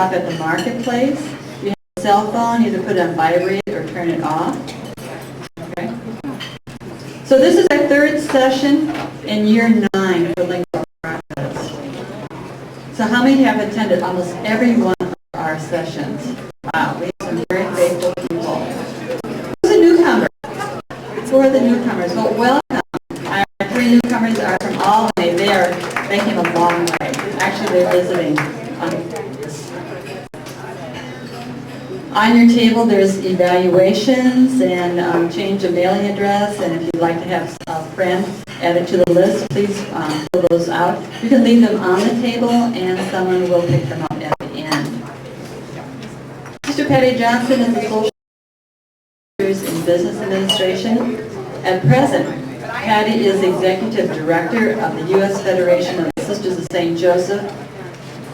shop at the marketplace. You have a cell phone, either put it on vibrate or turn it off. Okay. So this is our third session in year 9 for lingual practice. So how many have attended almost every one of our sessions? Wow, we have some very faithful people. Who's a newcomer? Who are the newcomers? Well, welcome. Our 3 newcomers are from Albany. They came a long way. Actually, they're visiting. On your table, there's evaluations and change of mailing address. And if you'd like to have a friend added to the list, please fill those out. You can leave them on the table, and someone will pick them up at the end. Mr. Patty Johnson is the social in business administration. At present, Patty is executive director of the U.S. Federation of Sisters of St. Joseph,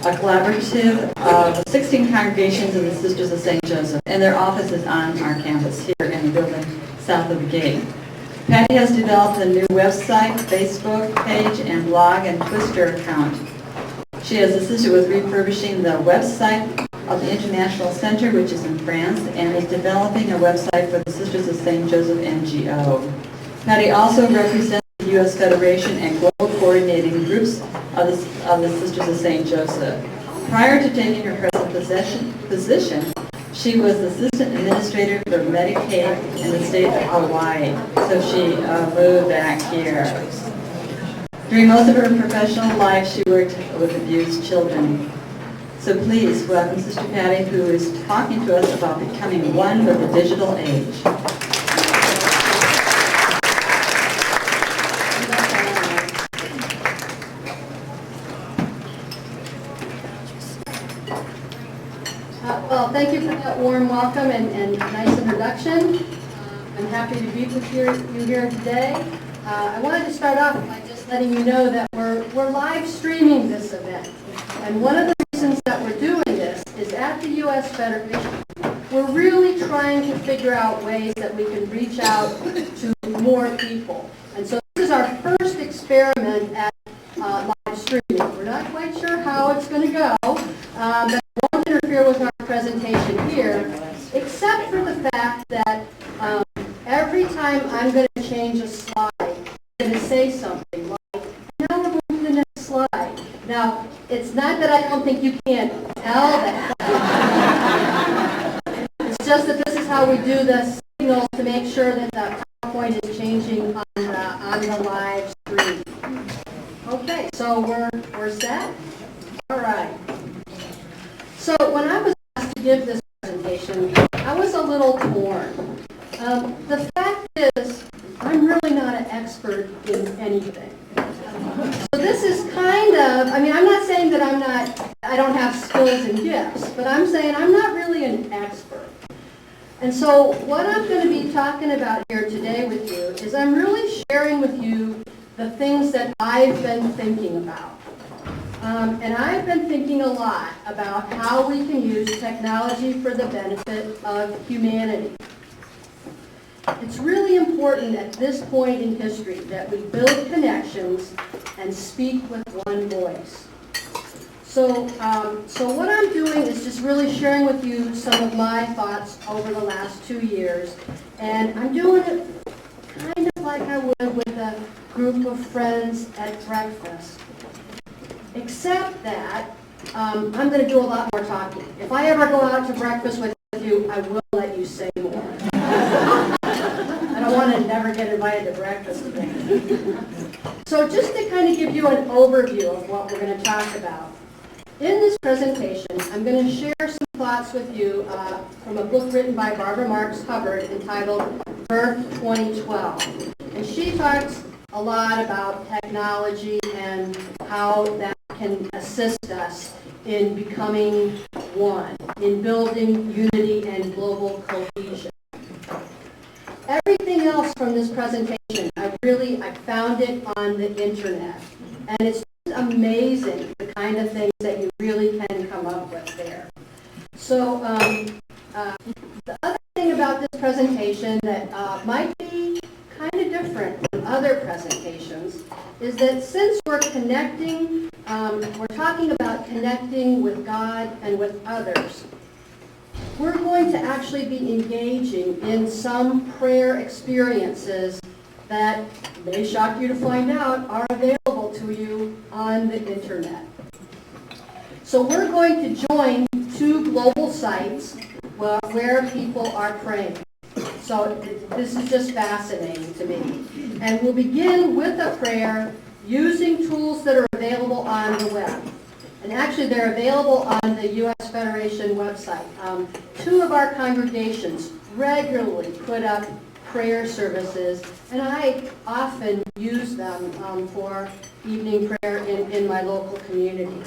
a collaborative of 16 congregations of the Sisters of St. Joseph, and their office is on our campus here in the building south of the gate. Patty has developed a new website, Facebook page, and blog and Twitter account. She has assisted with refurbishing the website of the International Center, which is in France, and is developing a website for the Sisters of St. Joseph NGO. Patty also represents the U.S. Federation and global coordinating groups of the Sisters of St. Joseph. Prior to taking her present position, she was Assistant Administrator for Medicaid in the state of Hawaii, so she moved back here. During most of her professional life, she worked with abused children. So please welcome Sister Patty, who is talking to us about becoming one with the digital age. Well, thank you for that warm welcome and nice introduction. I'm happy to be with you here today. I wanted to start off by just letting you know that we're live streaming this event. And one of the reasons that we're doing this is at the U.S. Federation, we're really trying to figure out ways that we can reach out to more people. And so this is our first experiment at live streaming. We're not quite sure how it's going to go, but it won't interfere with our presentation here, except for the fact that every time I'm going to change a slide, I'm going to say something like, now we're moving to the next slide. Now, it's not that I don't think you can't tell that. It's just that this is how we do the signals to make sure that the PowerPoint is changing on the live stream. Okay, so we're set? All right. So when I was asked to give this presentation, I was a little torn. The fact is, I'm really not an expert in anything. So this is kind of, I mean, I'm not saying that I don't have skills and gifts, but I'm saying I'm not really an expert. And so what I'm going to be talking about here today with you is I'm really sharing with you the things that I've been thinking about. And I've been thinking a lot about how we can use technology for the benefit of humanity. It's really important at this point in history that we build connections and speak with one voice. So what I'm doing is just really sharing with you some of my thoughts over the last 2 years. And I'm doing it kind of like I would with a group of friends at breakfast. Except that I'm going to do a lot more talking. If I ever go out to breakfast with you, I will let you say more. I don't want to never get invited to breakfast again. So just to kind of give you an overview of what we're going to talk about. In this presentation, I'm going to share some thoughts with you from a book written by Barbara Marx Hubbard entitled Birth 2012. And she talks a lot about technology and how that can assist us in becoming one, in building unity and global cohesion. Everything else from this presentation, I found it on the internet. And it's amazing the kind of things that you really can come up with there. So the other thing about this presentation that might be kind of different from other presentations is that since we're connecting, we're talking about connecting with God and with others, we're going to actually be engaging in some prayer experiences that may shock you to find out are available to you on the internet. So we're going to join 2 global sites where people are praying. So this is just fascinating to me. And we'll begin with a prayer using tools that are available on the web. And actually they're available on the U.S. Federation website. 2 of our congregations regularly put up prayer services, and I often use them for evening prayer in my local community.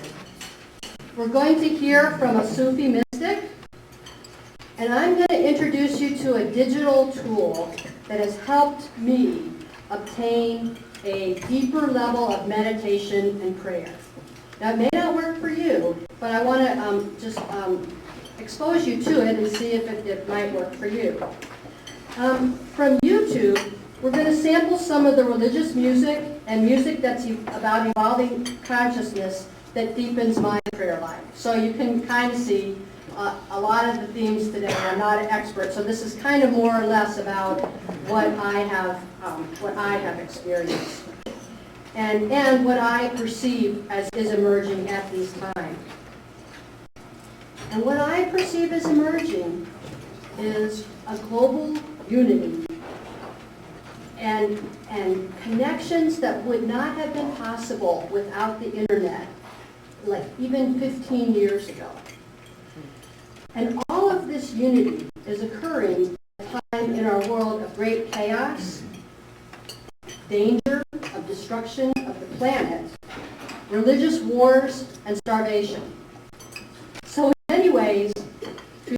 We're going to hear from a Sufi mystic, and I'm going to introduce you to a digital tool that has helped me obtain a deeper level of meditation and prayer. Now, it may not work for you, but I want to just expose you to it and see if it might work for you. From YouTube, we're going to sample some of the religious music and music that's about evolving consciousness that deepens my prayer life. So you can kind of see a lot of the themes today. I'm not an expert, so this is kind of more or less about what I have experienced and what I perceive as is emerging at these times. And what I perceive as emerging is a global unity and connections that would not have been possible without the internet, like even 15 years ago. And all of this unity is occurring at a time in our world of great chaos, danger, of destruction of the planet, religious wars, and starvation. So in many ways,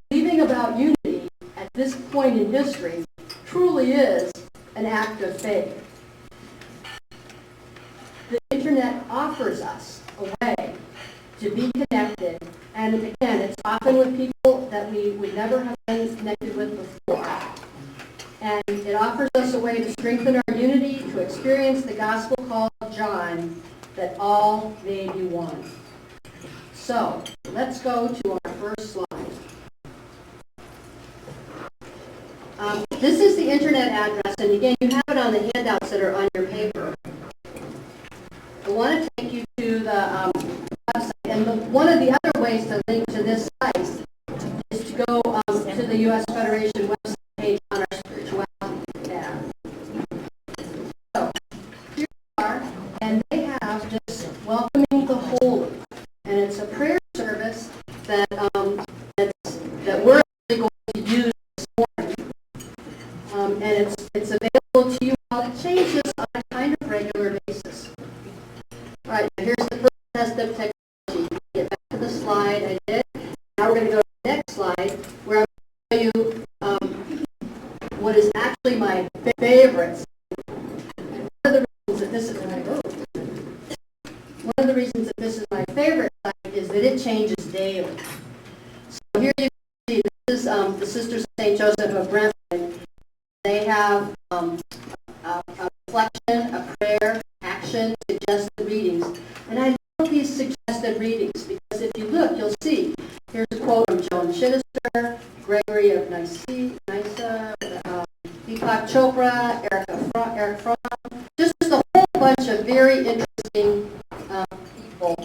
believing about unity at this point in history truly is an act of faith. The internet offers us a way to be connected, and again, it's often with people that we would never have been connected with before. And it offers us a way to strengthen our unity, to experience the gospel call of John, that all may be one. So, let's go to our first slide. This is the internet address, and again, you have it on the handouts that are on your paper. I want to take you to the website, and one of the other ways to link to this site is to go to the U.S. Federation website page on our spirituality tab. So, here we are, and they have this Welcoming the Holy, and it's a prayer service that we're actually going to use this morning. And it's available to you all. It changes on a kind of regular basis. All right, here's the first test of technology. Get back to the slide I did. Now we're going to go to the next slide, where I'm going to show you what is actually my favorite. One of the reasons that this is my favorite site is that it changes daily. So here you can see this is the Sisters of St. Joseph of Brentwood. They have a reflection, a prayer, action, suggested readings. And I love these suggested readings because if you look, you'll see. Here's a quote from Joan Chittister, Gregory of Nyssa, Deepak Chopra, Eric Fromm, just a whole bunch of very interesting people.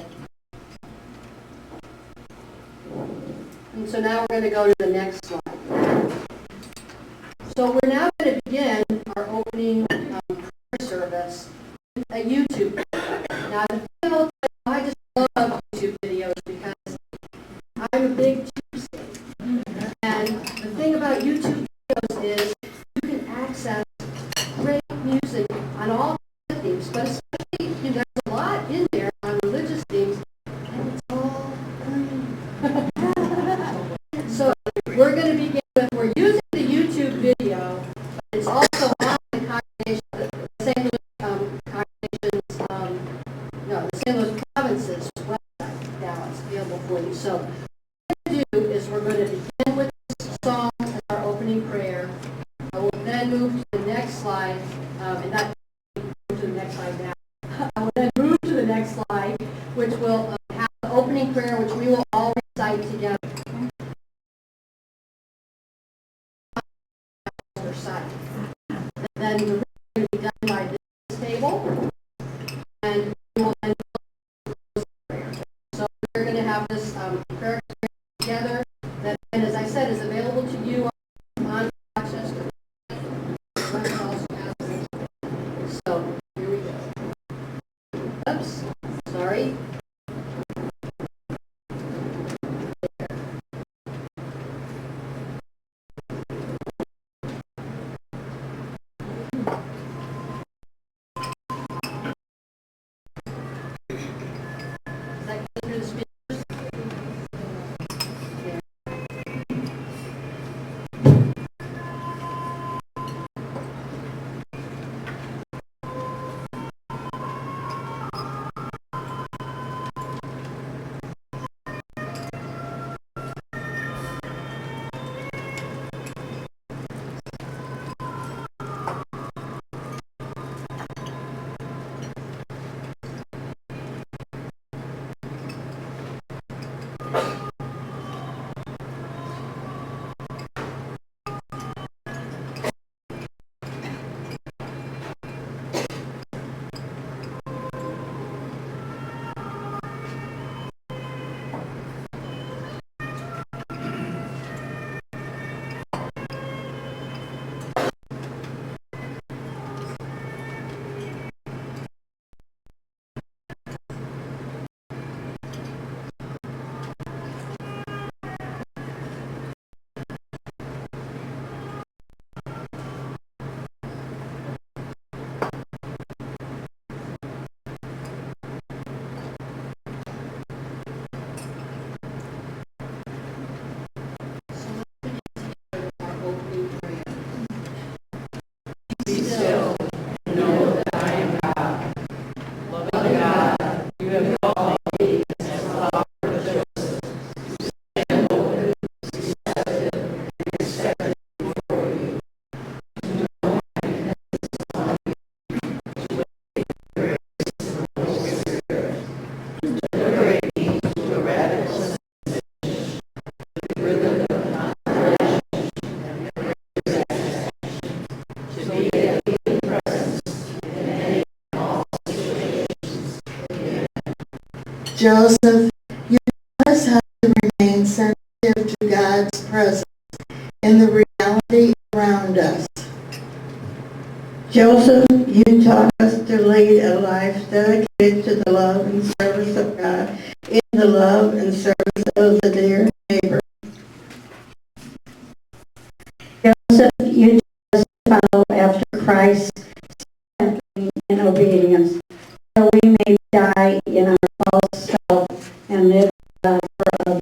And so now we're going to go to the next slide. So we're now going to begin our opening prayer service with a YouTube video. Now, the video, I just love YouTube videos because I'm a big cheapskate. And the thing about YouTube videos is you can access great music on all themes, but especially there's a lot in there on religious themes, and it's all free. So we're going to begin with, we're using the YouTube video, but it's also on the congregation, the St. Louis the St. Louis Province's website. Now it's available for you. So what we're going to do is we're going to begin with this song as our opening prayer. I will then move to the next slide, and not move to the next slide now. I will then move to the next slide, which will have the opening prayer, which we will all Joseph, you taught us how to remain sensitive to God's presence in the reality around us. Joseph, you taught us to lead a life dedicated to the love and service of God in the love and service of the dear neighbor. Joseph, you taught us to follow after Christ in obedience, so we may die in our false self and live for others.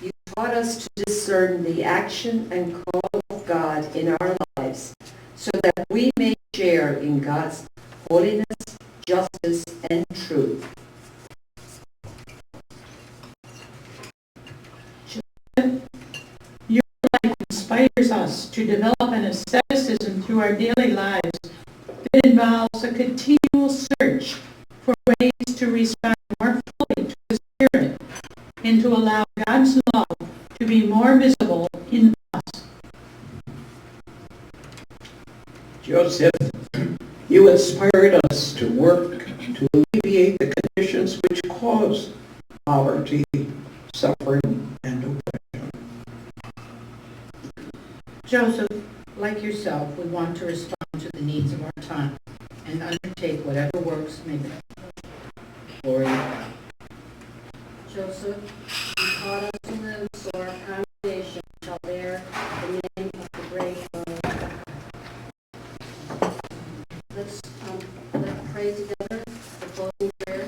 You taught us to discern the action and call of God in our lives, so that we may share in God's holiness, justice, and truth. Your life inspires us to develop an asceticism through our daily lives that involves a continual search for ways to respond more fully to the Spirit and to allow God's love to be more visible in us. Joseph, you inspired us to work to alleviate the conditions which cause poverty, suffering, and oppression. Joseph, like yourself, we want to respond to the needs of our time and undertake whatever works may be. Glory to God. Joseph, you taught us to live so our congregation shall bear the name of the great God. Let's pray together the closing prayer.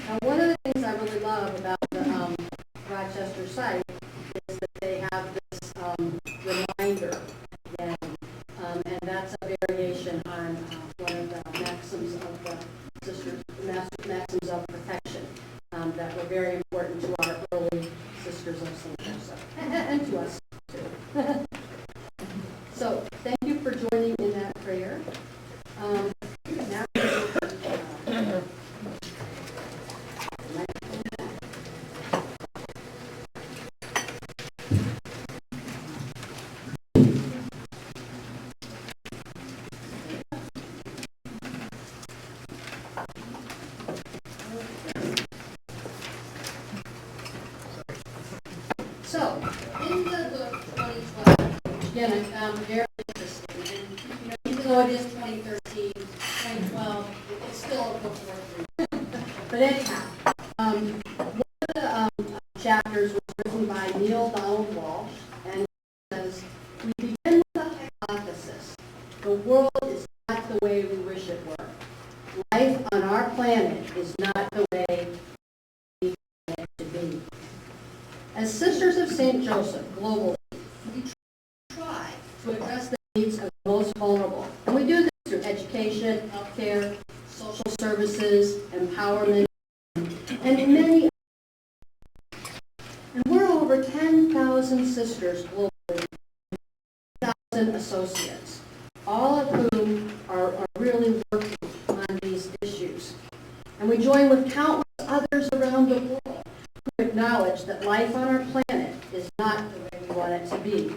Now, one of the things I really love about the Rochester site is that they have this reminder again, and that's a variation on one of the maxims of the sisters, maxims of protection that were very important to our early sisters of St. Joseph, and to us too. So, thank you for joining in that prayer. Now, So, in the book 2012, again, very interesting, and even though it is 2013, 2012, it's still a book worth reading. But anyhow, one of the chapters was written by Neil Donald Walsh, and it says, "We begin with a hypothesis. The world is not the way we wish it were. Life on our planet is not the way we want it to be. As Sisters of St. Joseph globally, we try to address the needs of the most vulnerable. And we do this through education, healthcare, social services, empowerment, 2,000 sisters globally, 1,000 associates, all of whom are really working on these issues. And we join with countless others around the world who acknowledge that life on our planet is not the way we want it to be.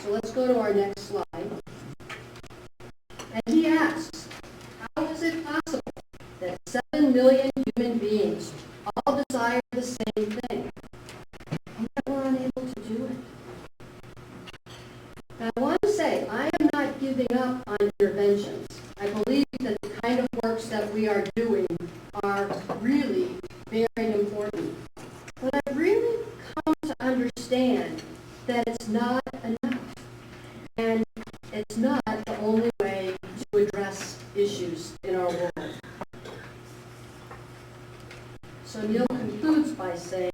So let's go to our next slide. And he asks, how is it possible that 7 million human beings all desire the same thing, and yet we're unable to do it? Now, I want to say, I am not giving up on interventions. I believe that the kind of works that we are doing are really very important. But I've really come to understand that it's not enough. And it's not the only way to address issues in our world. So Neil concludes by saying,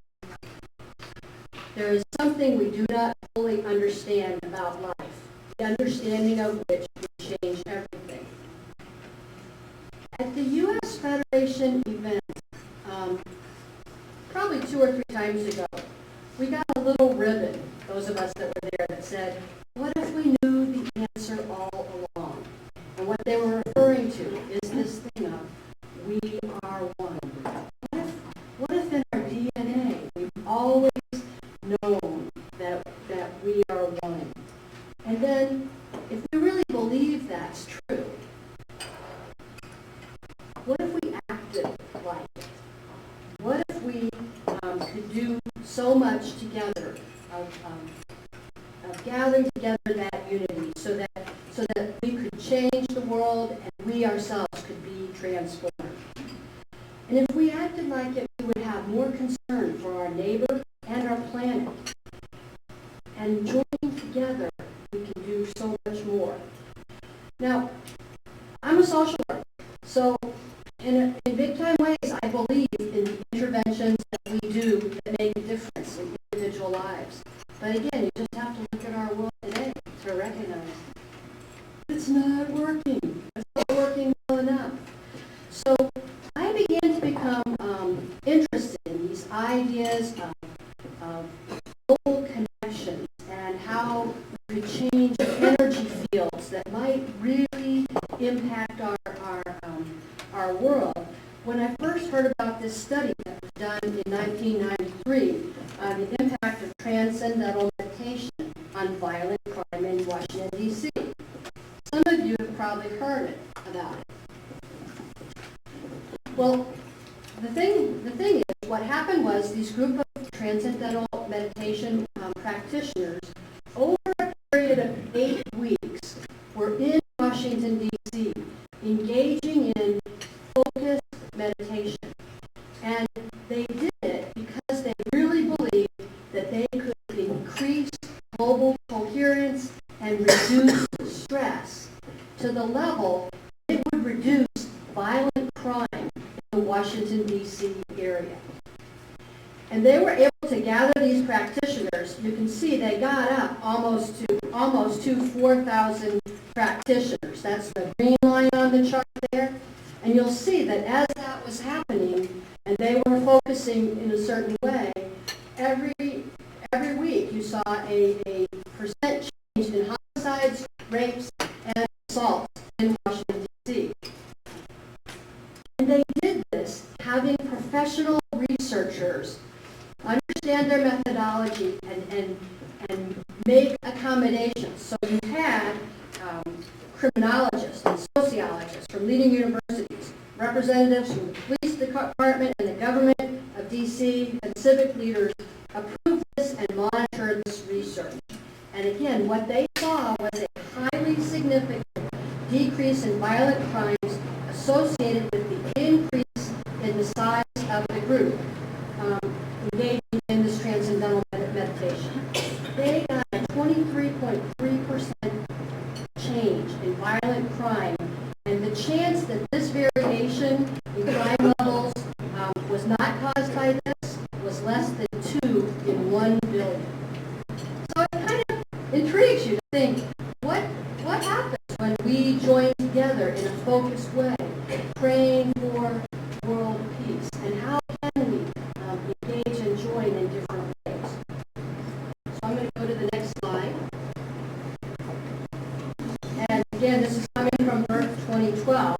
there is something we do not fully understand about life, the understanding of which will change everything. At the U.S. Federation event, probably 2 or 3 times ago, we got a little ribbon, those of us that were there, that said, what if we knew the answer all along? And what they were referring to is this thing of, we are one. What if in our DNA we've always known that we are one? And then, if we really believe that's true, what if we acted like it? What if we could do so much together of gathering together that unity so that we could change the world and we ourselves could be transformed? And if we acted like it, we would have more concern for our neighbor and our planet. And joining together, we can do so much more. Now, I'm a social worker, so in big time ways, I believe in interventions that we do that make a difference in individual lives. But again, you just have to look at our world today to recognize it's not working. It's not working well enough. So I began to become interested in these ideas of global connections and how we could change energy fields that might really impact our world. When I first heard about this study that was done in 1993 on the impact of transcendental meditation on violent crime in Washington, D.C. Some of you have probably heard about it. Well, the thing is, what happened was these group of transcendental meditation practitioners, over a period of 8 weeks, were in Washington, D.C., engaging in focused meditation. And they did it because they really believed that they could increase global coherence and reduce stress to the level it would reduce violent crime in the Washington, D.C. area. And they were able to gather these practitioners. You can see they got up almost to 4,000 practitioners. That's the green line on the chart there. And you'll see that as that was happening, and they were focusing in a certain way, every week you saw a percent change in homicides, rapes, and assaults in Washington, D.C. And they did this having professional researchers understand their methodology and make accommodations. So you had criminologists and sociologists from leading universities, representatives from the police department and the government of D.C., and civic leaders approve this and monitor this research. And again, what they saw was a highly significant decrease in violent crimes associated with the increase in the size of the group engaging in this transcendental meditation. They got a 23.3% change in violent crime, and the chance that this variation in crime levels was not caused by this was less than 2 in 1 billion. So it kind of intrigues you to think, what happens when we join together in a focused way, praying for world peace, and how can we engage and join in different ways? So I'm going to go again, this is coming from Earth 2012.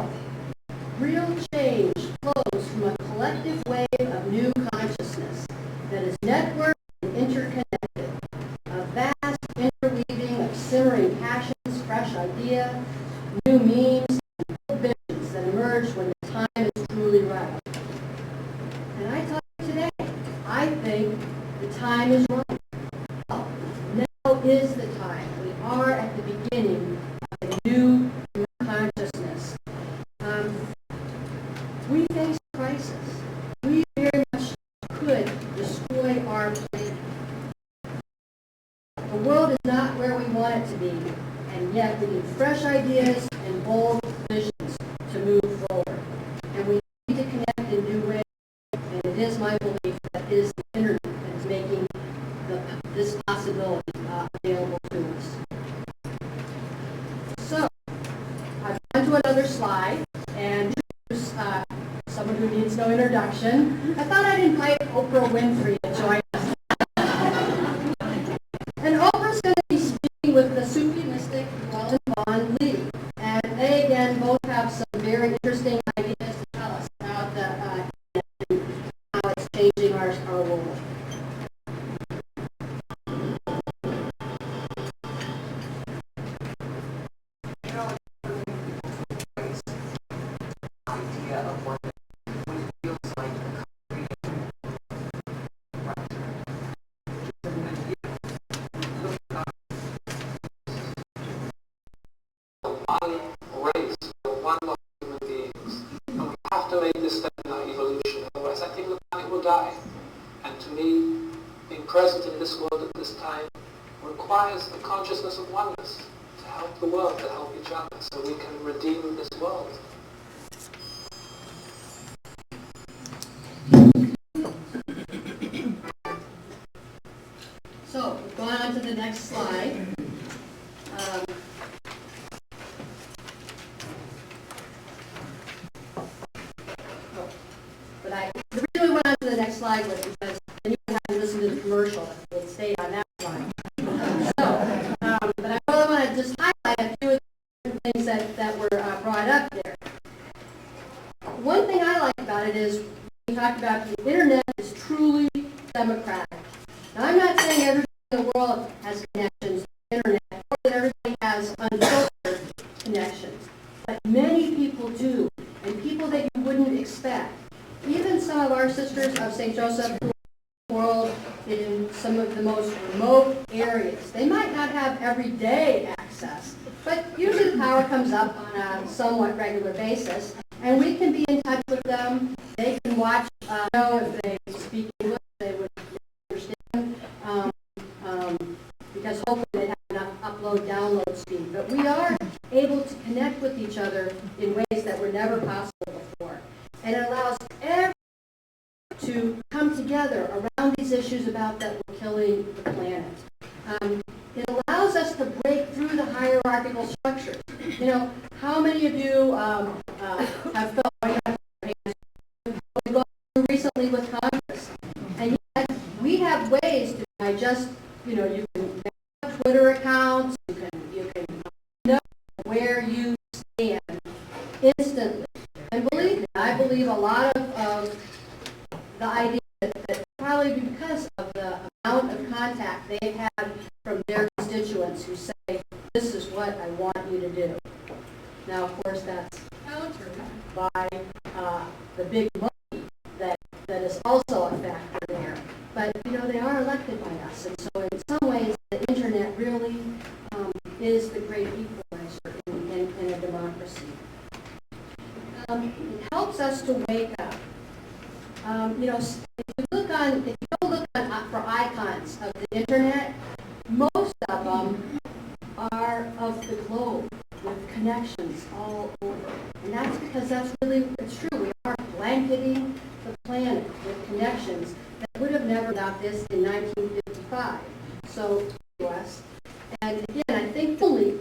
Real change flows from a collective wave of new consciousness that is networked and interconnected. A vast interweaving of simmering passions, fresh idea, new memes, and bold visions that emerge when the time is truly right. And I tell you today, I think the time is right. Now is the time. We are at the beginning of a new consciousness. We face a crisis. We very much could destroy our planet. The world is not where we want it to be, and yet we need fresh ideas and bold visions to move forward. And we need to connect in new ways, and it is my belief that it is the internet that is making this possibility available to us. So, I've gone to another slide, and someone who needs no introduction. I thought I'd invite Oprah Winfrey to join us. And Oprah's going to be speaking with the Sufi mystic Llewellyn Vaughan Lee. And they, again, both have some very interesting ideas to tell us about how it's changing our world. Race, one of human beings, and we have to make this step in our evolution, otherwise I think the planet will die. And to me, being present in this world at this time requires a consciousness of oneness to help the world, to help each other, so we can redeem this world. So, going on to the next slide. But the reason we went on to the next slide was because then you had to listen to the commercial. It stayed on that slide. So, but I really want to just highlight a few of the things that were brought up there. One thing I like about it is we talked about the internet is truly democratic. Now, I'm not saying everybody in the world has connections to the internet or that everybody has unfiltered connections, but many people do, and people that you wouldn't expect. Even some of our sisters of St. Joseph who are in the world in some of the most remote areas, they might not have everyday access, but usually the power comes up on a somewhat regular basis, and we can be in touch with them. They can watch, if they speak English, they would understand, because hopefully they have enough upload-download speed. But we are able to connect with each other in ways that were never possible before. And it allows everyone to come together around these issues about that we're killing the planet. It allows us to break through the hierarchical structures. You know, how many of you have felt we've gone through recently with Congress? And yet we have ways to digest, you can have Twitter accounts, you can know where you stand instantly. And believe me, I believe a lot of the idea that probably because of the amount of contact they've had from their constituents who say, this is what I want you to do. Now, of course, that's countered by the big money that is also a factor there. But, they are elected by us. And so in some ways, the internet really is the great equalizer in a democracy. It helps us to wake up. If you go look for icons of the internet, most of them are of the globe with connections all over. And that's because it's true. We are blanketing the planet with connections that would have never got this in 1955. So, U.S. And again, I think only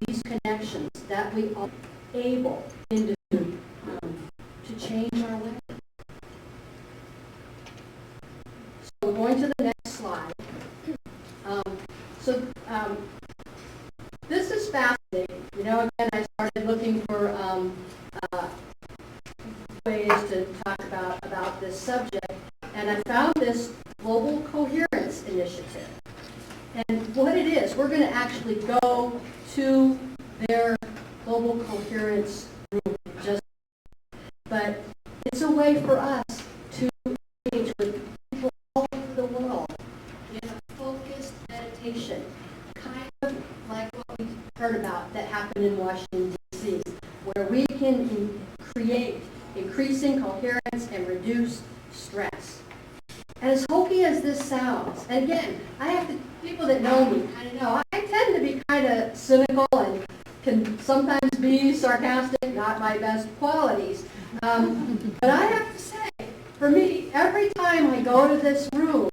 these connections that we are able to change our way. So going to the next slide. This is about this subject, and I found this Global Coherence Initiative. And what it is, we're going to actually go to their Global Coherence group, but it's a way for us to engage with people all over the world in a focused meditation, kind of like what we heard about that happened in Washington, D.C., where we can create increasing coherence and reduce stress. And as hokey as this sounds, and again, people that know me kind of know, I tend to be kind of cynical and can sometimes be sarcastic, not my best qualities. But I have to say, for me, every time I go to this room,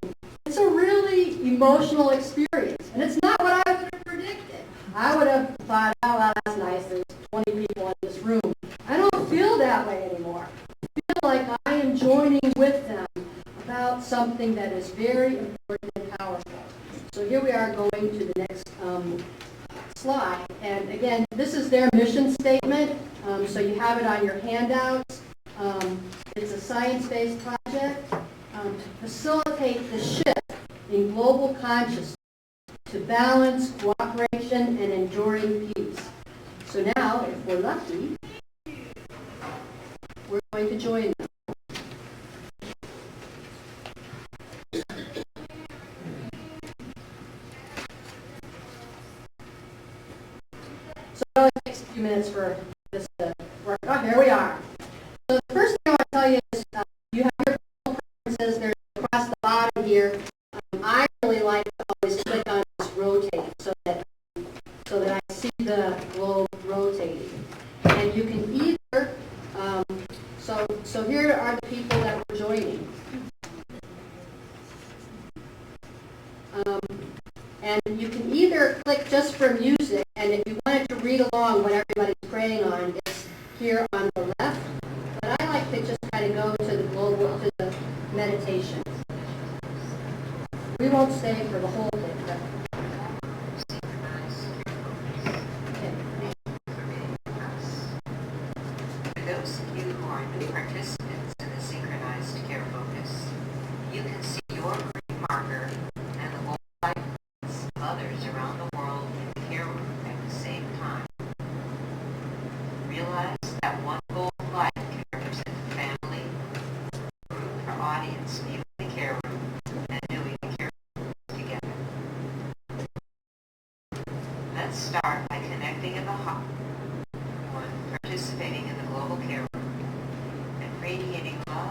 it's a really emotional experience. And it's not what I would have predicted. I would have thought, oh, well, that's nice, there's 20 people in this room. I don't feel that way anymore. I feel like I am joining with them about something that is very important and powerful. So here we are going to the next slide. And again, this is their mission statement. So you have it on your handouts. It's a science-based project to facilitate the shift in global consciousness to balance, cooperation, and enduring peace. So now, if we're lucky, we're going to join them. So it only takes a few minutes for this to work. Oh, here we are. So the first thing I want to tell you is you have your preferences. They're across the bottom here. I really like to always click on this rotate so that I see the globe rotating. And you can either, so here are the people that we're joining. And you can either click just for music, and if you wanted to read along what everybody's praying on, it's here on the left. But I like to just kind of go to the global, to the meditation. We won't stay for the whole thing, but For those of you who are new participants in the synchronized care focus, you can see your green marker and the whole life of others around the world in the care room at the same time. Realize that one goal of life can represent a family, group, or audience viewing the care room and doing the care room together. Let's start by connecting in the heart. One, participating in the global care room and radiating love.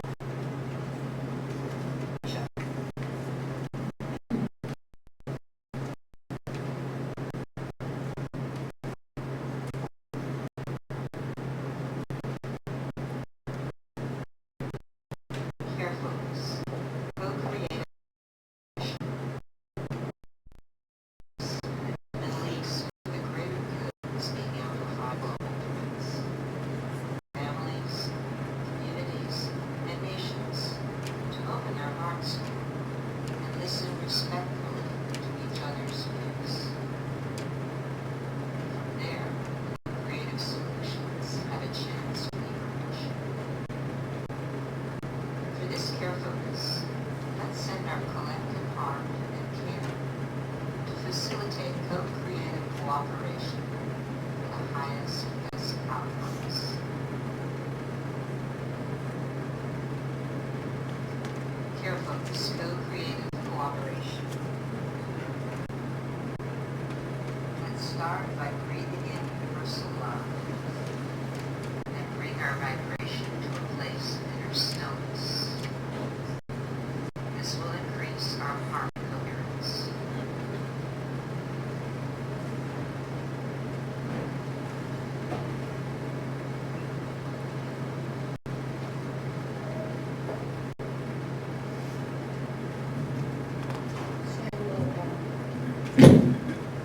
Care focus. Co-creative. Middle East, the greater good is being amplified global trends. Families, communities, and nations to open their hearts and listen respectfully to each other's views. From there, creative solutions have a chance to emerge. For this care focus, let's send our collective heart and care to facilitate co-creative cooperation for the highest and best outcomes. Care focus, co-creative cooperation. Let's start by breathing in universal love and bring our vibration to a place of inner stillness. This will increase our heart coherence.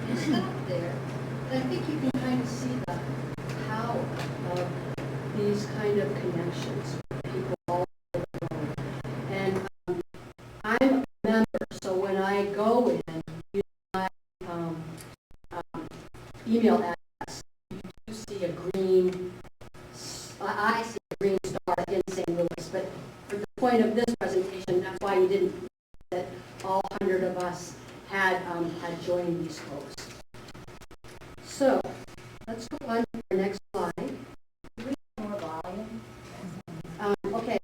you stop there. And I think you can kind of see the power of these kind of connections with people all over the world. And I'm a member, so when I go in, use my email address, you see a green, I see a green star in St. Louis, but for point of this presentation. That's why you didn't that all 100 of us had joined these folks. So let's go on to our next slide. More volume. Okay.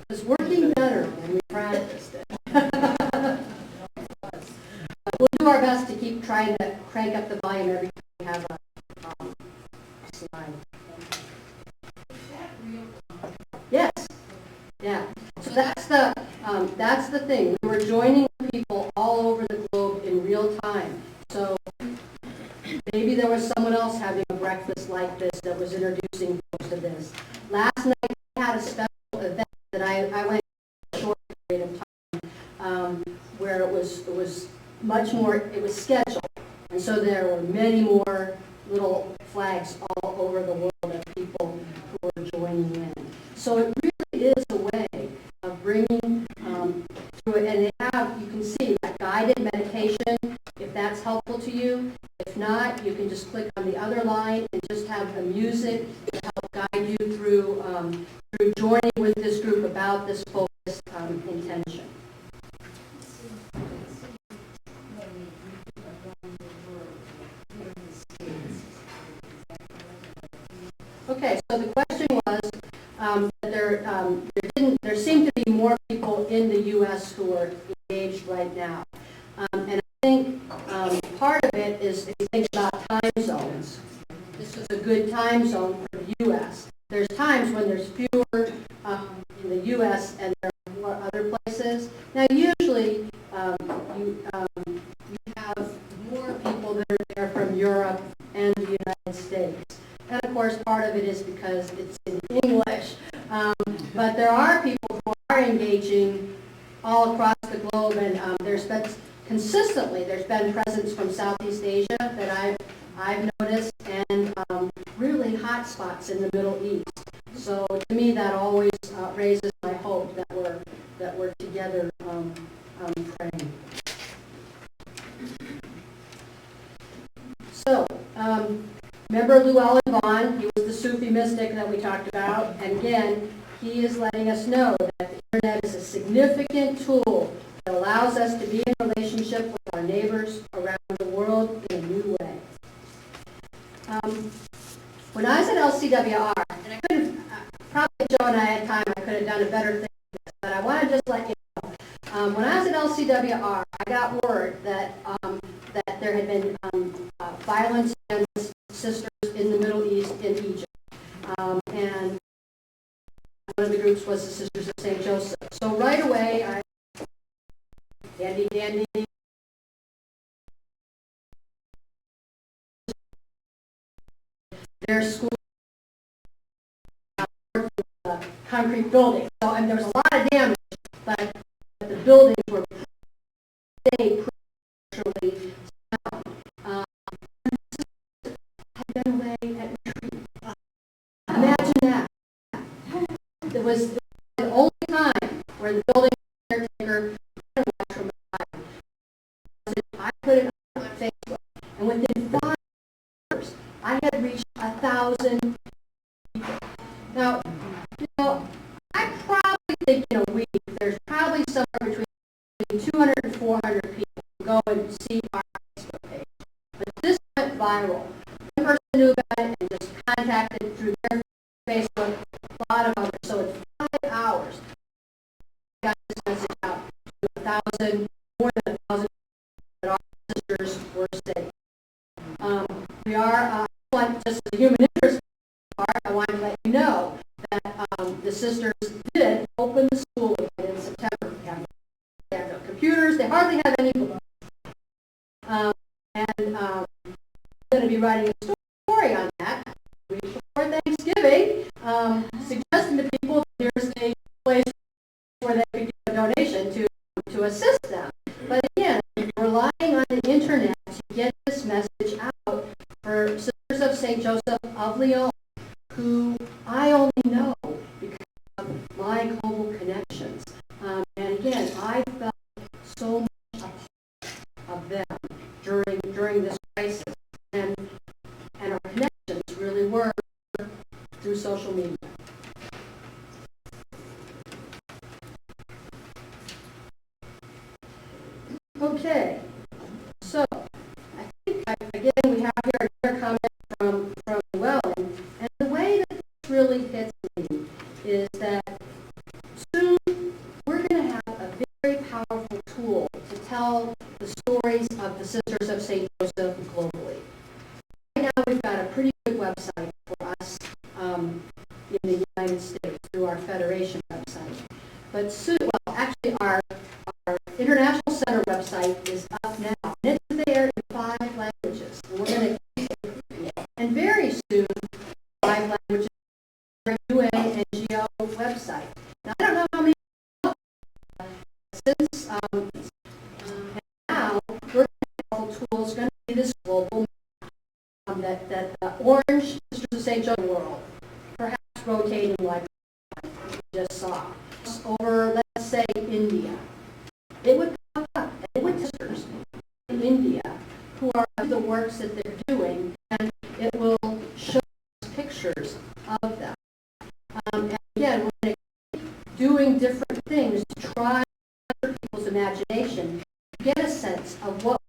It's working better than we practiced it. We'll do our best to keep trying to crank up the volume every time we have a slide. Yes. Yeah. So that's the thing. We were joining people all over the globe in real time. So maybe there was someone else having a breakfast like this that was introducing folks to this. Last night we had a special event that I went to a short period of time where it was much more, it was scheduled. And so there were many more little flags all over the world of people who were joining in. So it really is a way of bringing through it. And they have, you can see that guided meditation, if that's helpful to you. If not, you can just click on the other line and just have the music to help guide you through joining with this group about this focused intention. Okay, so the question was that there seemed to be more people in the U.S. who are engaged right now. And I think part of it is if you think about time zones. This is a good time zone for the U.S. There's times when there's fewer in the U.S. and there are more other places. Now, usually you have more people that are there from Europe and the United States. And of course, part of it is because it's in English. But there are people who are engaging all across the globe, and there's been presence from Southeast Asia that I've noticed, and really hot spots in the Middle East. So to me, that always raises my hope that we're together praying. So. Remember Llewellyn Vaughn, he was the Sufi mystic that we talked about, and again, he is letting us know that the internet is a significant tool that allows us to be in relationship with our neighbors around the world in a new way. When I was at LCWR, and I couldn't, probably Joe and I had time, I could have done a better thing than this, but I want to just let you know. When I was at LCWR, I got word that there had been violence against sisters in the Middle East, in Egypt. And one of the groups was the Sisters of St. Joseph. So right away, dandy, their school, concrete building. So and there was a lot of damage, but the buildings were stayed pretty sound. Had been away at retreat. Imagine that. It was the only time where the building caretaker from I put it on Facebook, and within 5 hours, I had reached 1,000 people. Now, I probably think in a week there's probably somewhere between 200 and 400 people who go and see our Facebook page. But this went viral. One person knew about it and just contacted through their Facebook, a lot of others. So in 5 hours, I got this message out to 1,000, more than 1,000, that our sisters were safe. We are, just as a human interest part, I want to let you know that the sisters did open the school again in September. They have no computers, they hardly have any books. And I'm going to be writing a story on that week before Thanksgiving, suggesting to people that there's a place where they could give a donation to assist them. But again, relying on the internet to get this message out for Sisters of St. Joseph of Lyon, who I only know because of my global connections. And again, I felt so much a part of them during this crisis, and our connections really were through social media. Okay, so I think, again, we have here another comment from Llewellyn, and the way that this really hits me is that soon we're going to have a very powerful tool to tell the stories of the Sisters of St. Joseph globally. Right now we've got a pretty good website for us in the United States through our Federation website. But soon, well, actually our International Center website is up now, and it's there in 5 languages. And we're going to, and very soon, 5 languages are UA and GO website. Now, I don't know how many, since, and now, we're going to have tools going to be this global map, that the orange Sisters of St. Joseph world, perhaps rotating like we just saw, over, let's say, India. It would pop up, and it would sisters in India who are the works that they're doing, and it will show us pictures of them. And again, we're going to keep doing different things to try other people's imagination, to get a sense of what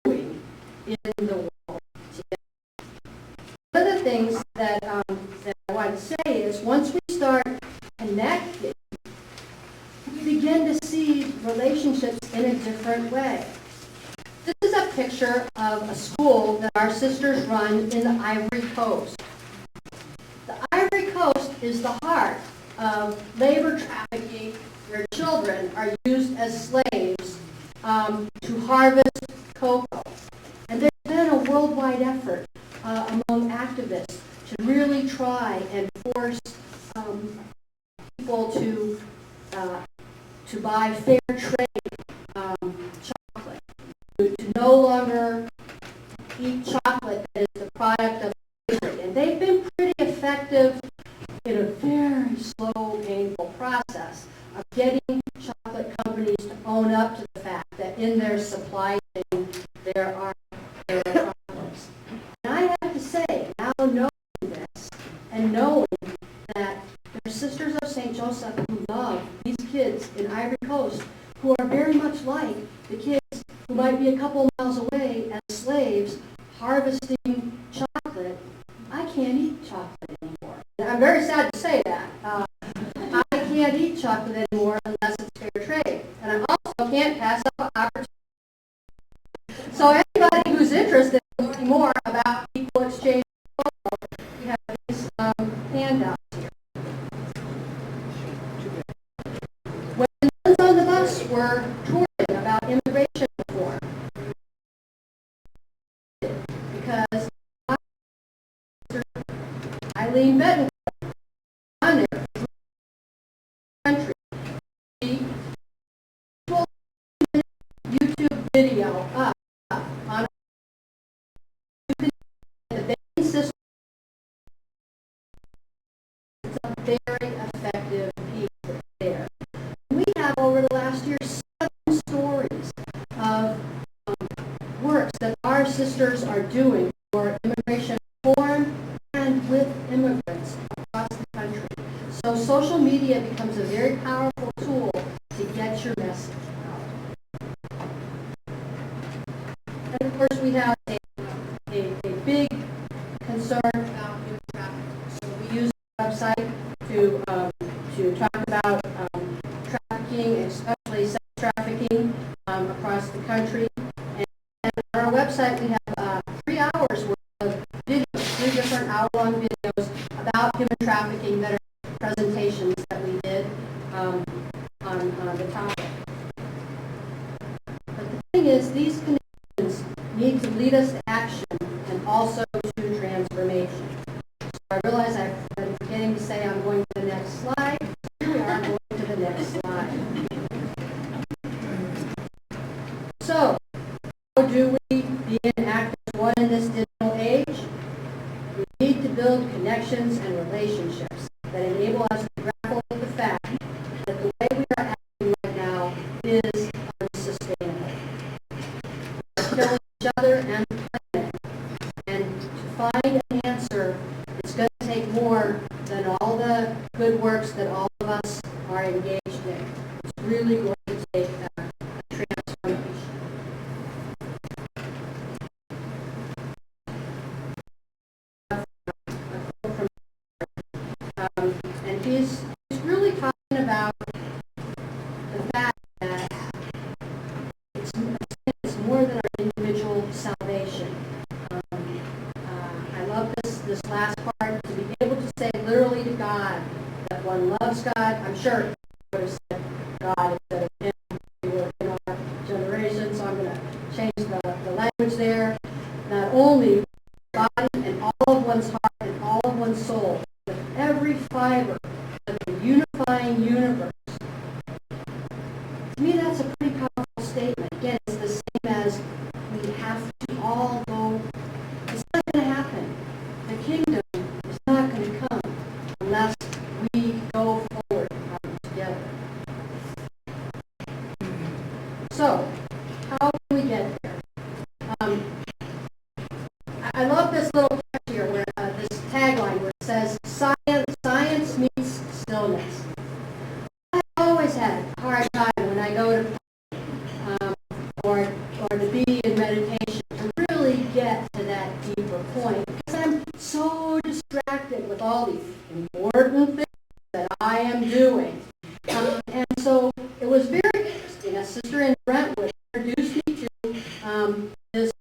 we're doing in the world today. One of the things that I want to say is once we start connecting, we begin to see relationships in a different way. This is a picture of a school that our sisters run in the Ivory Coast. The Ivory Coast is the heart of labor trafficking, where children are used as slaves to harvest cocoa. And there's been a worldwide effort among activists to really try and force people to buy fair trade chocolate, to no longer eat chocolate that is the product of slavery. And they've been pretty effective in a very slow, painful process of getting chocolate companies to own up to the fact that in their supply chain there are problems. And I have to say, now knowing this and knowing that there are Sisters of St. Joseph who love these kids in Ivory Coast who are very much like the kids who might be a couple miles away as slaves harvesting chocolate, I can't eat chocolate anymore. And I'm very sad to say that. I can't eat chocolate anymore unless it's fair trade. And I also can't pass up an opportunity. So anybody who's interested in learning more about equal exchange, we have these handouts here. When the nuns on the bus were touring about immigration reform, because Eileen Benton on there, country, the YouTube video up on you can the baby system. It's a very effective piece there. We have over the last year 7 stories of works that our sisters are doing for immigration reform and with immigrants across the country. So social media becomes a very powerful tool to get your message out. And of course we have a big concern about human trafficking. So we use the website to talk about trafficking, especially sex trafficking across the country. And on our website we have 3 hours worth of videos, 3 different hour-long videos about human trafficking that are presentations that we did on the topic. But the thing is, these connections need to lead us to action and also to transformation. So I realize I've been forgetting to say I'm going to the next slide. Here we are going to the next slide. So, how do we begin act as one in this digital age? We need to build connections and relationships that enable us to grapple with the fact that the way we are acting right now is unsustainable. We're killing each other and the planet. And to find an answer, it's going to take more than all the good works that all of us are engaged in. It's really going to take a transformation. And he's really talking about the fact that it's more than our individual salvation. I love this last part, to be able to say literally to God that one loves God. I'm sure he would have said God instead of him. We were in our generation, so I'm going to change the language there. Not only body and all of one's heart and all of one's soul, with every fiber of the unifying universe. To me, that's a pretty powerful statement. Again, it's the same as we have to all go. It's not going to happen. The kingdom is not going to come unless we go forward together. So, how can we get there? I love this little text here, where this tagline where it says, "Science meets stillness." I always had a hard time when I go to or to be in meditation to really get to that deeper point, because I'm so distracted with all the important things that I am doing. And so it was very interesting. A sister in Brentwood introduced me to this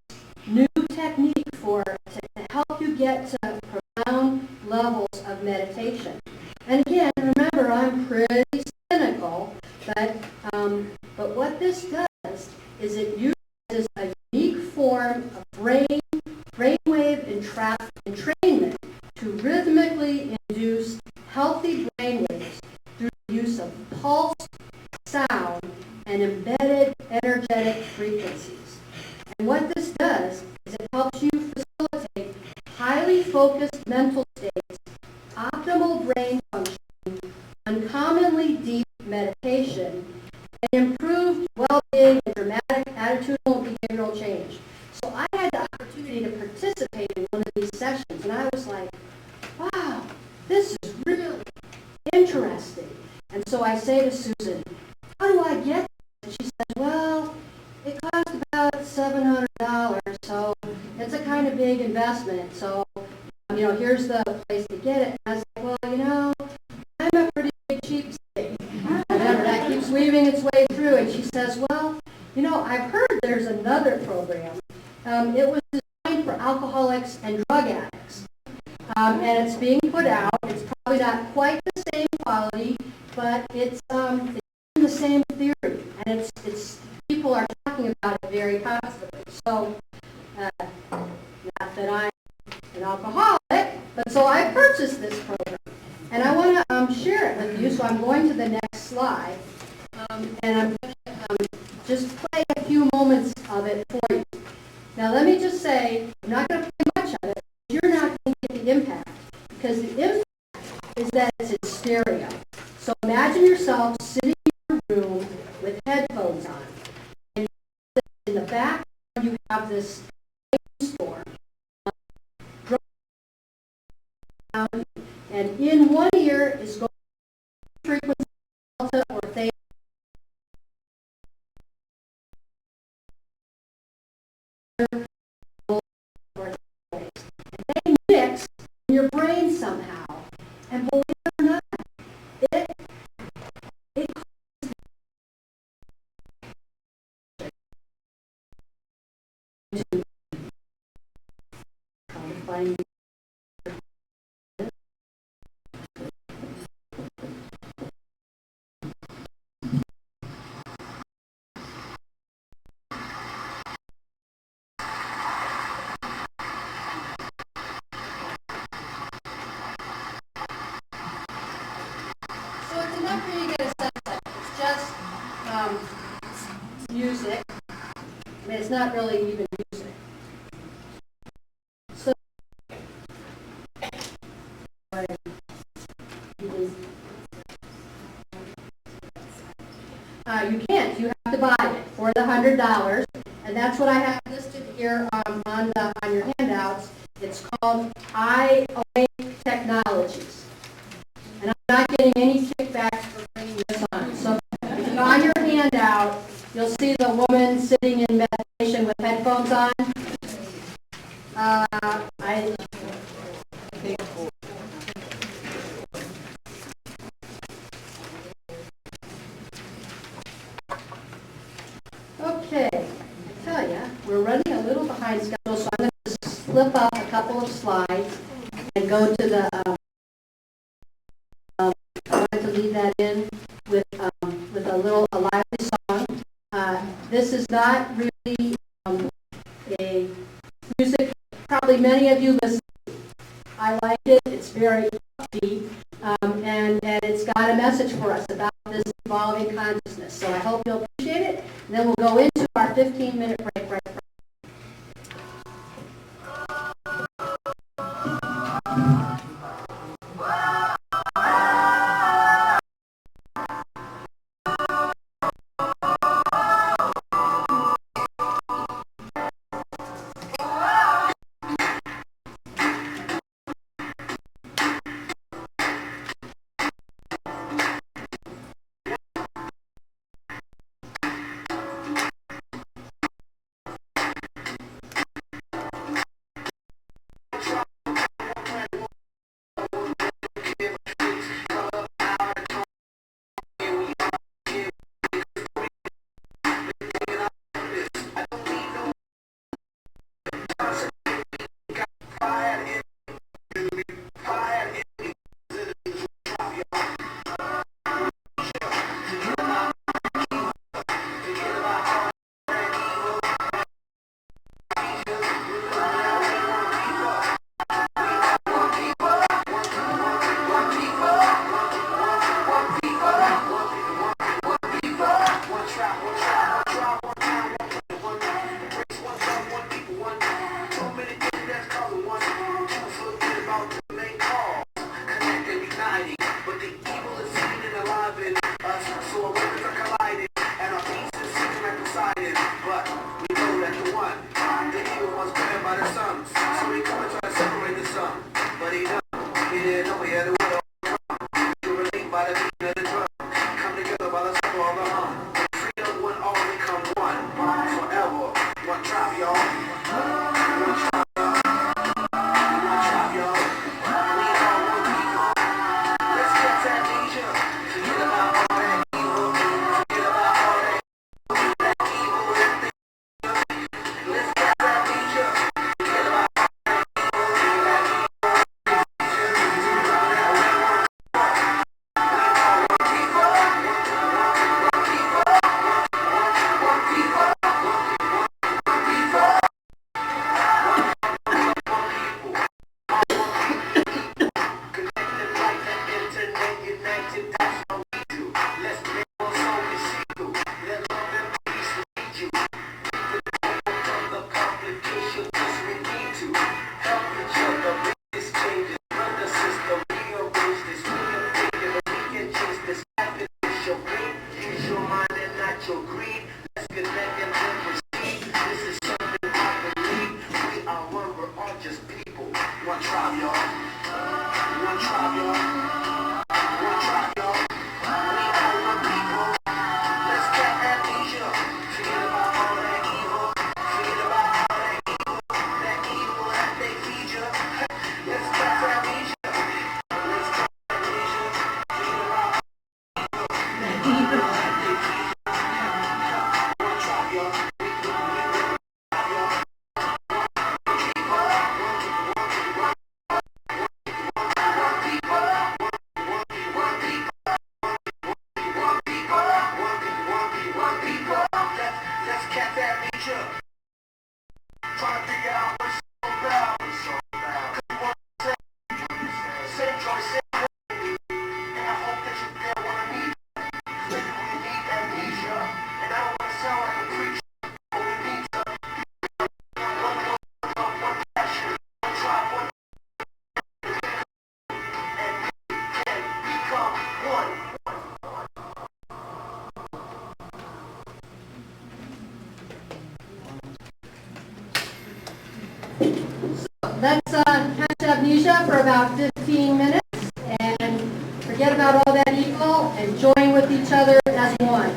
new technique to help you get to profound levels of meditation. And again, remember, I'm pretty cynical, but what this does is it uses a unique form of brainwave entrainment to rhythmically induce healthy brainwaves through the use of pulsed sound and embedded energetic frequencies. And what this does is it helps you facilitate highly focused mental states, optimal brain function, uncommonly deep meditation, and improved well-being and dramatic attitudinal and behavioral change. So I had the opportunity to participate in one of these sessions, and I was like, wow, this is really interesting. And so I say to Susan, how do I get this? And she says, well, it costs about $700, so it's a kind of big investment. So, here's the place to get it. And I was like, well, I'm a pretty big cheapskate. Whatever, that keeps weaving its way through. And she says, well, I've heard there's another program. It was designed for alcoholics and drug addicts. And it's being put out. It's probably not quite the same quality, but it's the same theory. And it's people are talking about it very constantly. So, not that I'm an alcoholic, but so I purchased this program. And I want to share it with you, so I'm going to the next slide. And I'm going to just play a few moments of it for you. Now, let me just say, I'm not going to play much of it. You're not going to get the impact, because the impact is that it's in stereo. So imagine yourself sitting in your room with headphones on. And in the background, you have this storm. And in one ear is going frequency delta or theta. And they mix in your brain somehow. And believe it or not, it find so it's enough for you to get a sense of it. It's just music. I mean, it's not really even music. So you can't. You have to buy it for the $100, and that's what I have listed here on your handouts. It's called iAwake Technologies. behind schedule, so I'm going to just flip up a couple of slides and go to the, I wanted to leave that in with a lively song. This is not really a music, probably many of you listen. I liked it, it's very upbeat, and it's got a message for us about this evolving consciousness. So I hope you'll appreciate it, and then we'll go into our 15-minute break right now. Let's catch amnesia for about 15 minutes and forget about all that evil and join with each other as one.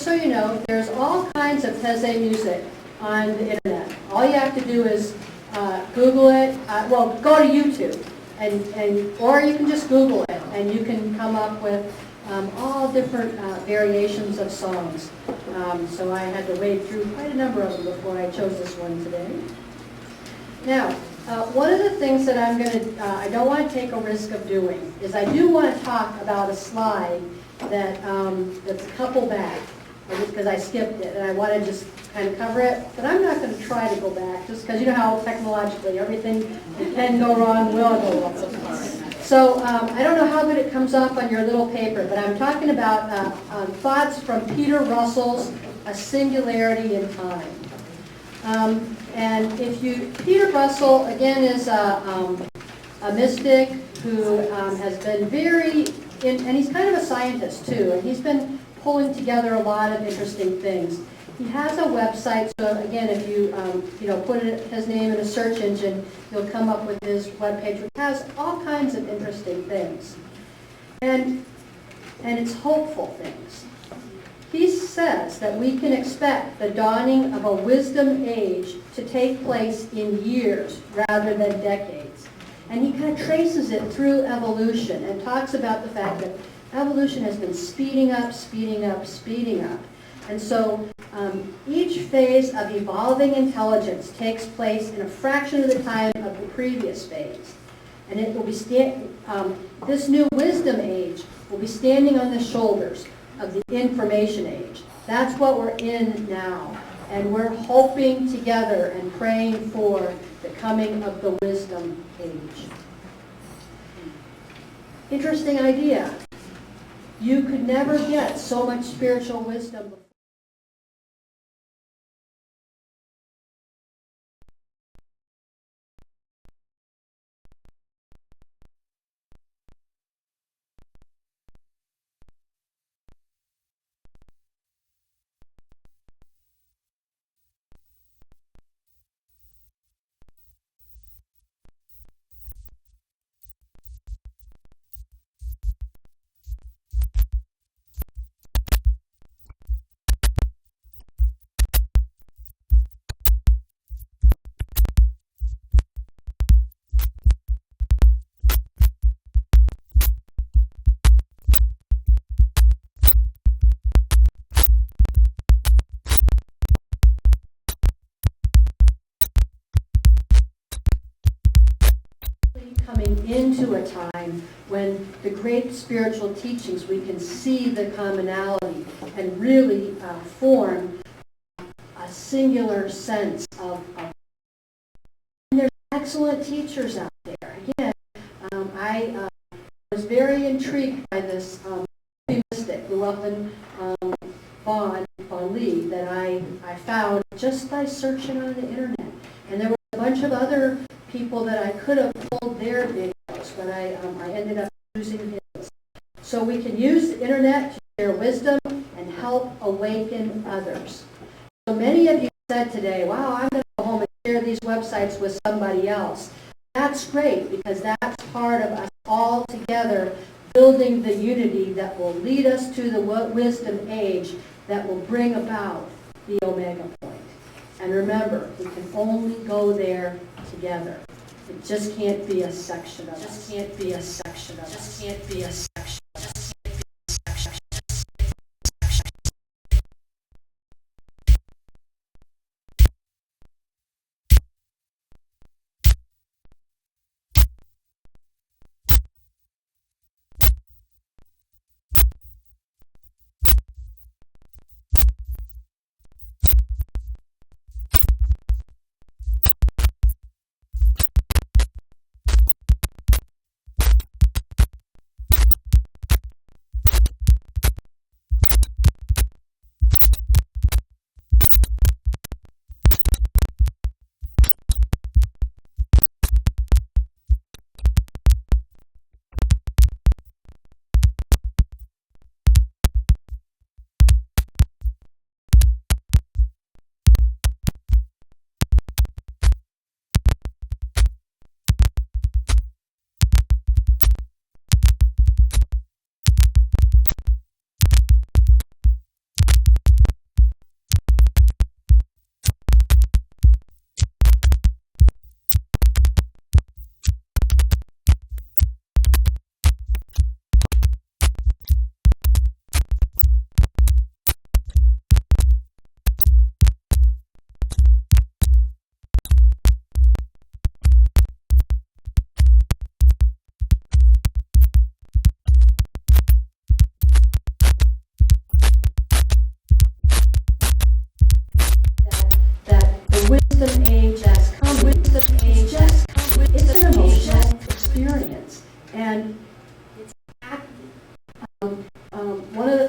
just so you know, there's all kinds of Taizé music on the internet. All you have to do is Google it, well, go to YouTube, or you can just Google it, and you can come up with all different variations of songs. So I had to wade through quite a number of them before I chose this one today. Now, one of the things that I don't want to take a risk of doing is I do want to talk about a slide that's a couple back, because I skipped it, and I want to just kind of cover it, but I'm not going to try to go back, just because you know how technologically everything that can go wrong will go wrong. So I don't know how good it comes off on your little paper, but I'm talking about thoughts from Peter Russell's A Singularity in Time. And Peter Russell, again, is a mystic who has been and he's kind of a scientist too, and he's been pulling together a lot of interesting things. He has a website, so again, if you put his name in a search engine, you'll come up with his webpage, which has all kinds of interesting things. And it's hopeful things. He says that we can expect the dawning of a wisdom age to take place in years rather than decades. And he kind of traces it through evolution and talks about the fact that evolution has been speeding up, speeding up, speeding up. And so each phase of evolving intelligence takes place in a fraction of the time of the previous phase. And it will be this new wisdom age will be standing on the shoulders of the information age. That's what we're in now. And we're hoping together and praying for the coming of the wisdom age. Interesting idea. You could never get so much spiritual wisdom before. Coming into a time when the great spiritual teachings, we can see the commonality and really form a singular sense of and there's excellent teachers out there. Again, I was very intrigued by this mystic, Llewellyn Bon Lee, that I found just by searching on the internet. And there were a bunch of other people that I could have pulled their videos, but I ended up using his. So we can use the internet to share wisdom and help awaken others. So many of you said today, wow, I'm going to go home and share these websites with somebody else. That's great, because that's part of us all together building the unity that will lead us to the wisdom age that will bring about the Omega point. And remember, we can only go there together. It just can't be a section of us. Just can't be a section of us. Just can't be a section of us.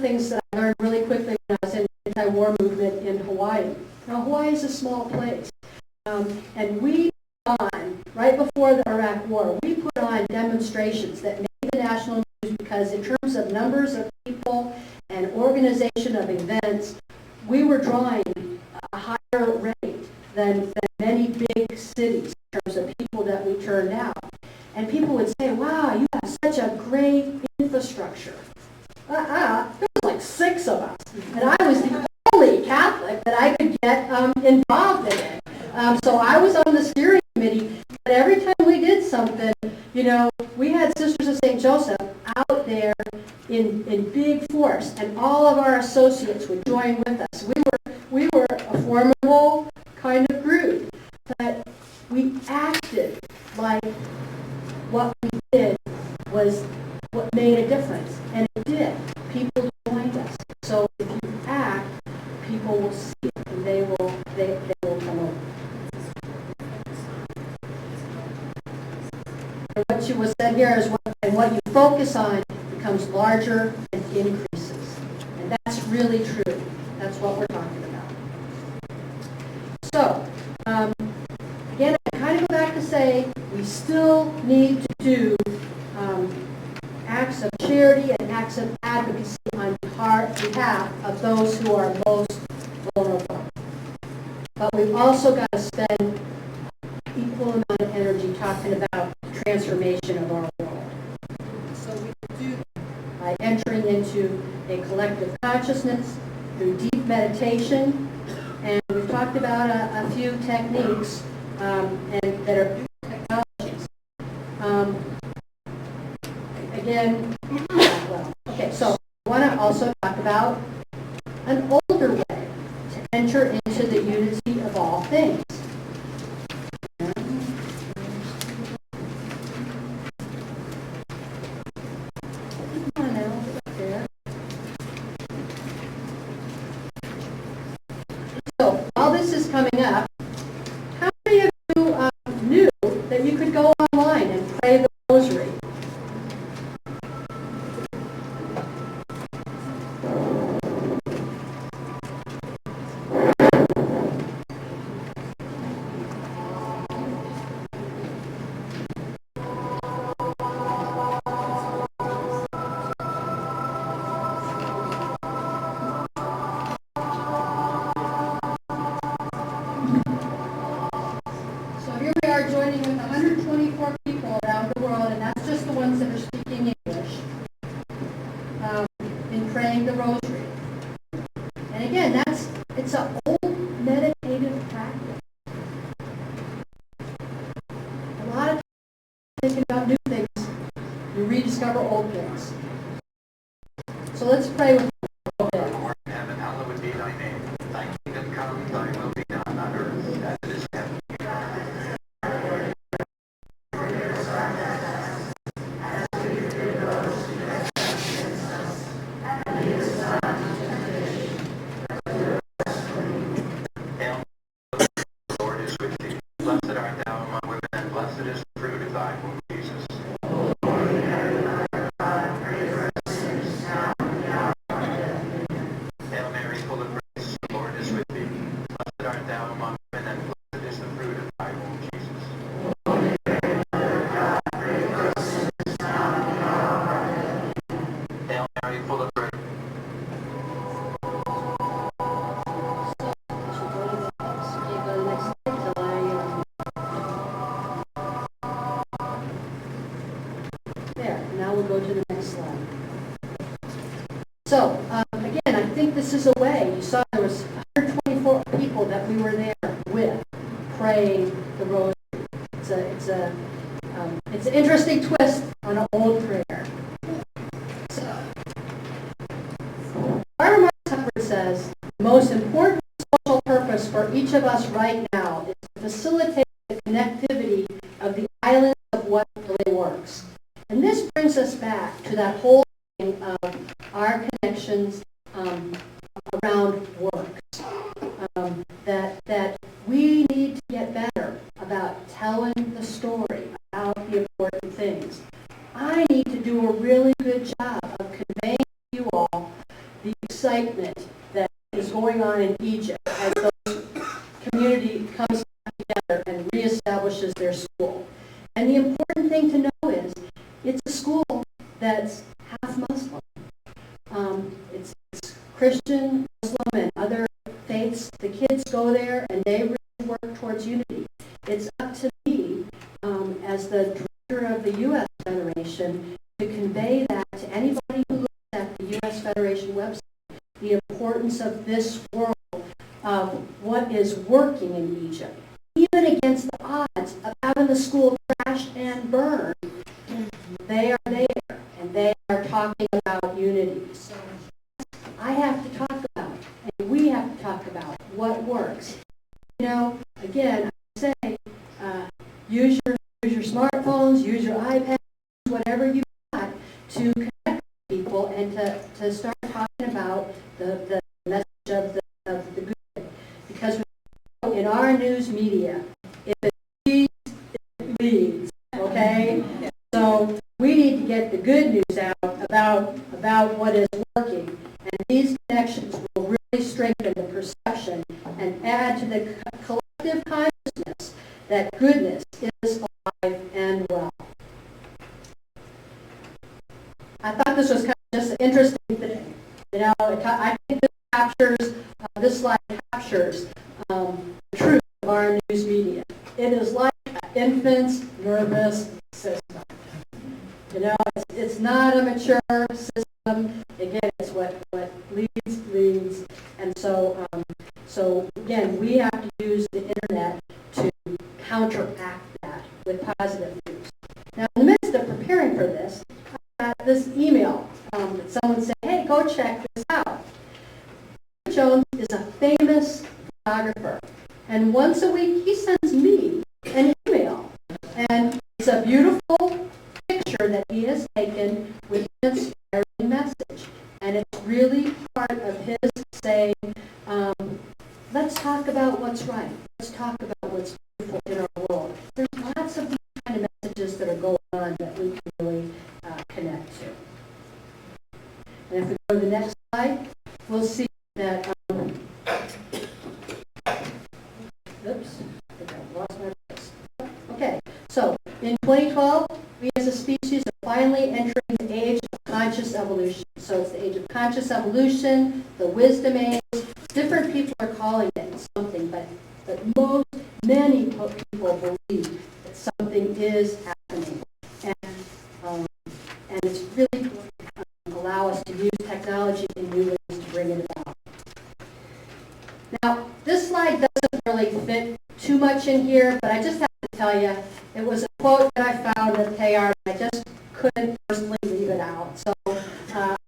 things that I learned really quickly when I was in the anti-war movement in Hawaii. Now, Hawaii is a small place. And we put on, right before the Iraq War, we put on demonstrations that made the national news because in terms of numbers of people and organization of events, we were drawing a higher rate than many big cities in terms of people that we turned out. And people would say, wow, you have such a great infrastructure. There was like 6 of us. And I was the only Catholic that I could get involved in it. So I was on the steering committee, but every time we did something, you know, we had Sisters of St. Joseph out there in big force, and all of our associates would join with us. We were a formidable kind of group, but we acted like what we did was what made a difference, and it did. People joined us. So if you act, people will see it, and they will come over. And what you was said here is what you focus on becomes larger and increases. And that's really true. That's what we're talking about. So, again, I kind of go back to say we still need to do acts of charity and acts of advocacy on behalf of those who are most vulnerable. But we've also got to spend equal amount of energy talking about the transformation of our world. So we do by entering into a collective consciousness through deep meditation, and we've talked about a few techniques and that are technologies. Again, okay, so I want to also talk about an older way to enter into the unity of all things. So, while this is coming up, how many of you knew that you could go online and pray the rosary? So here we are joining with 124 people around the world, and that's just the ones that are speaking English, in praying the rosary. And again, it's an old meditative practice. A lot of times thinking about new things, you rediscover old things. So let's pray with a little bit. Lord in heaven, hallowed be thy name. Thy kingdom come, thy will be done on earth as it is in heaven. Hail, the Lord is with thee. Blessed art thou among women, and blessed is the fruit of thy womb, Jesus. Hail Mary, full of grace, the Lord is with thee. Blessed art thou among women, and blessed is the fruit of thy womb, Jesus. Hail Mary, full of grace. There, now we'll go to the next slide. So, again, I think this is a way. You saw there was 124 people that we were there with praying the rosary. It's an interesting twist on an old prayer. So, Barbara Hubbard says, the most important social purpose for each of us right now is to facilitate the connectivity of the islands of what really works. And this brings us back to that whole thing of our connections around work. That we need to get better about telling the story about the important things. I need to do a really good job of conveying to you all excitement that is going on in Egypt as the community comes together and reestablishes their school. And the important thing to know is it's a school that's half Muslim. It's Christian, Muslim, and other faiths. The kids go there and they really work towards unity. It's up to me, as the director of the U.S. Federation, to convey that to anybody who looks at the U.S. Federation website, the importance of this world, of what is working in Egypt. Even against the odds of having the school trashed and burned, they are there, and they are talking about unity. So I have to talk about, and we have to talk about what works. You know, again, I say, use your smartphones, use your iPads, whatever you got to connect people and to start talking about the message of the good. Because in our news media, if it leads, it leads, okay? So we need to get the good news out about what is working. And these connections will really strengthen the perception and add to the collective consciousness that goodness is alive and well. I thought this was kind of just an interesting thing. You know, I think this slide captures the truth of our news media. It is like an infant's nervous system. You know, it's not a mature system. Again, it's what leads. And so again, we have to use the internet to counteract that with positive news. Now, in the midst of preparing for this, I got this email that someone said, hey, go check this out. Jones is a famous photographer, and once a week he sends me an email, and it's a beautiful picture that he has taken with an inspiring message, and it's really part of his saying, let's talk about what's right, let's talk about what's beautiful in our world. There's lots of these kind of messages that are going on that we can really connect to. And if we go to the next slide, we'll see that, oops, I think I lost my place. Okay, so in 2012, we as a species are finally entering the age of conscious evolution. So it's the age of conscious evolution, the wisdom age. Different people are calling it something, but many people believe that something is happening. And it's really going to allow us to use technology in new ways to bring it about. Now, this slide doesn't really fit too much in here, but I just have to tell you, it was a quote that I found at Teilhard, and I just couldn't personally leave it out.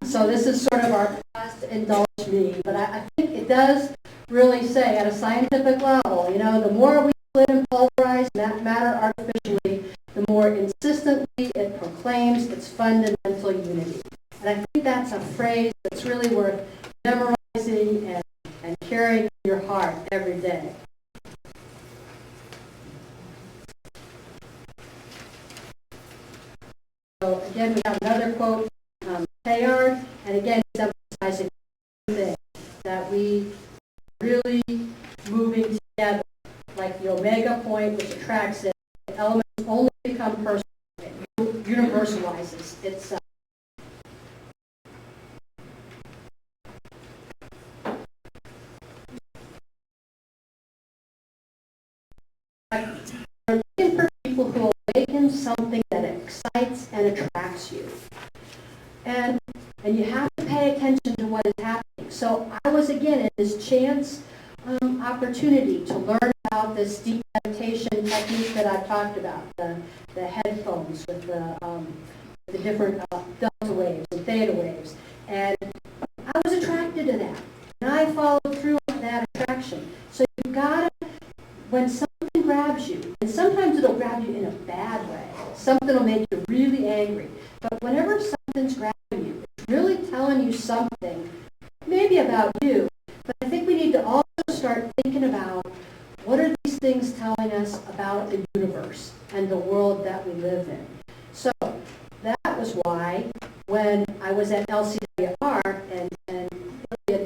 So this is sort of our past to indulge me, but I think it does really say at a scientific level, you know, the more we split and pulverize matter artificially, the more insistently it proclaims its fundamental unity. And I think that's a phrase that's really worth memorizing and carrying in your heart every day. So again, we have another quote from Teilhard, and again, he's emphasizing the thing that we really moving together, like the omega point, which attracts it. The elements only become personal. It universalizes itself. We're looking for people who awaken something that excites and attracts you. And you have to pay attention to what is happening. So I was, again, in this chance opportunity to learn about this deep meditation technique that I've talked about, the headphones with the different delta waves and theta waves. And I was attracted to that. And I followed through on that attraction. So you've got to, when something grabs you, and sometimes it'll grab you in a bad way. Something will make you really angry. But whenever something's grabbing you, it's really telling you something, maybe about you. But I think we need to also start thinking about what are these things telling us about the universe and the world that we live in. So that was why when I was at LCWR and really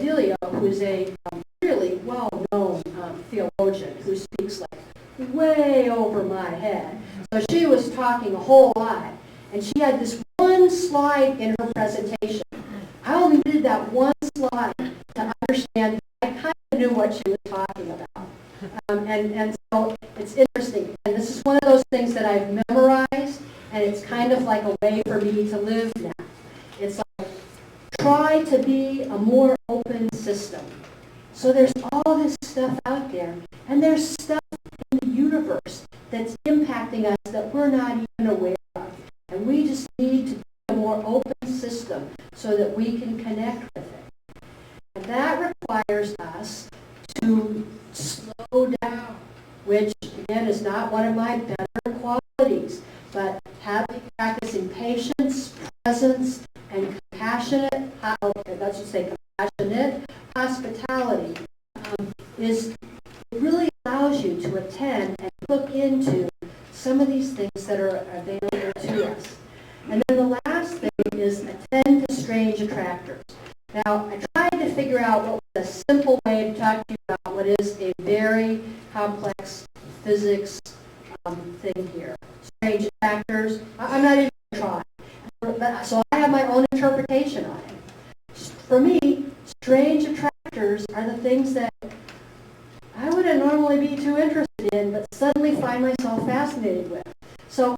point in her presentation. I only did that one slide to understand. I kind of knew what she was talking about. And so it's interesting. And this is one of those things that I've memorized, and it's kind of like a way for me to live now. It's like, try to be a more open system. So there's all this stuff out there, and there's stuff in the universe that's impacting us that we're not even aware of. And we just need to be a more open system so that we can connect with it. And that requires us to slow down, which again is not one of my better qualities, but practicing patience, presence, and compassionate, let's just say compassionate hospitality it really allows you to attend and look into some of these things that are available to us. And then the last thing is attend to strange attractors. Now, I tried to figure out what was a simple way to talk to you about what is a very complex physics thing here. Strange attractors, I'm not even going to try. So I have my own interpretation on it. For me, strange attractors are the things that I wouldn't normally be too interested in, but suddenly find myself fascinated with. So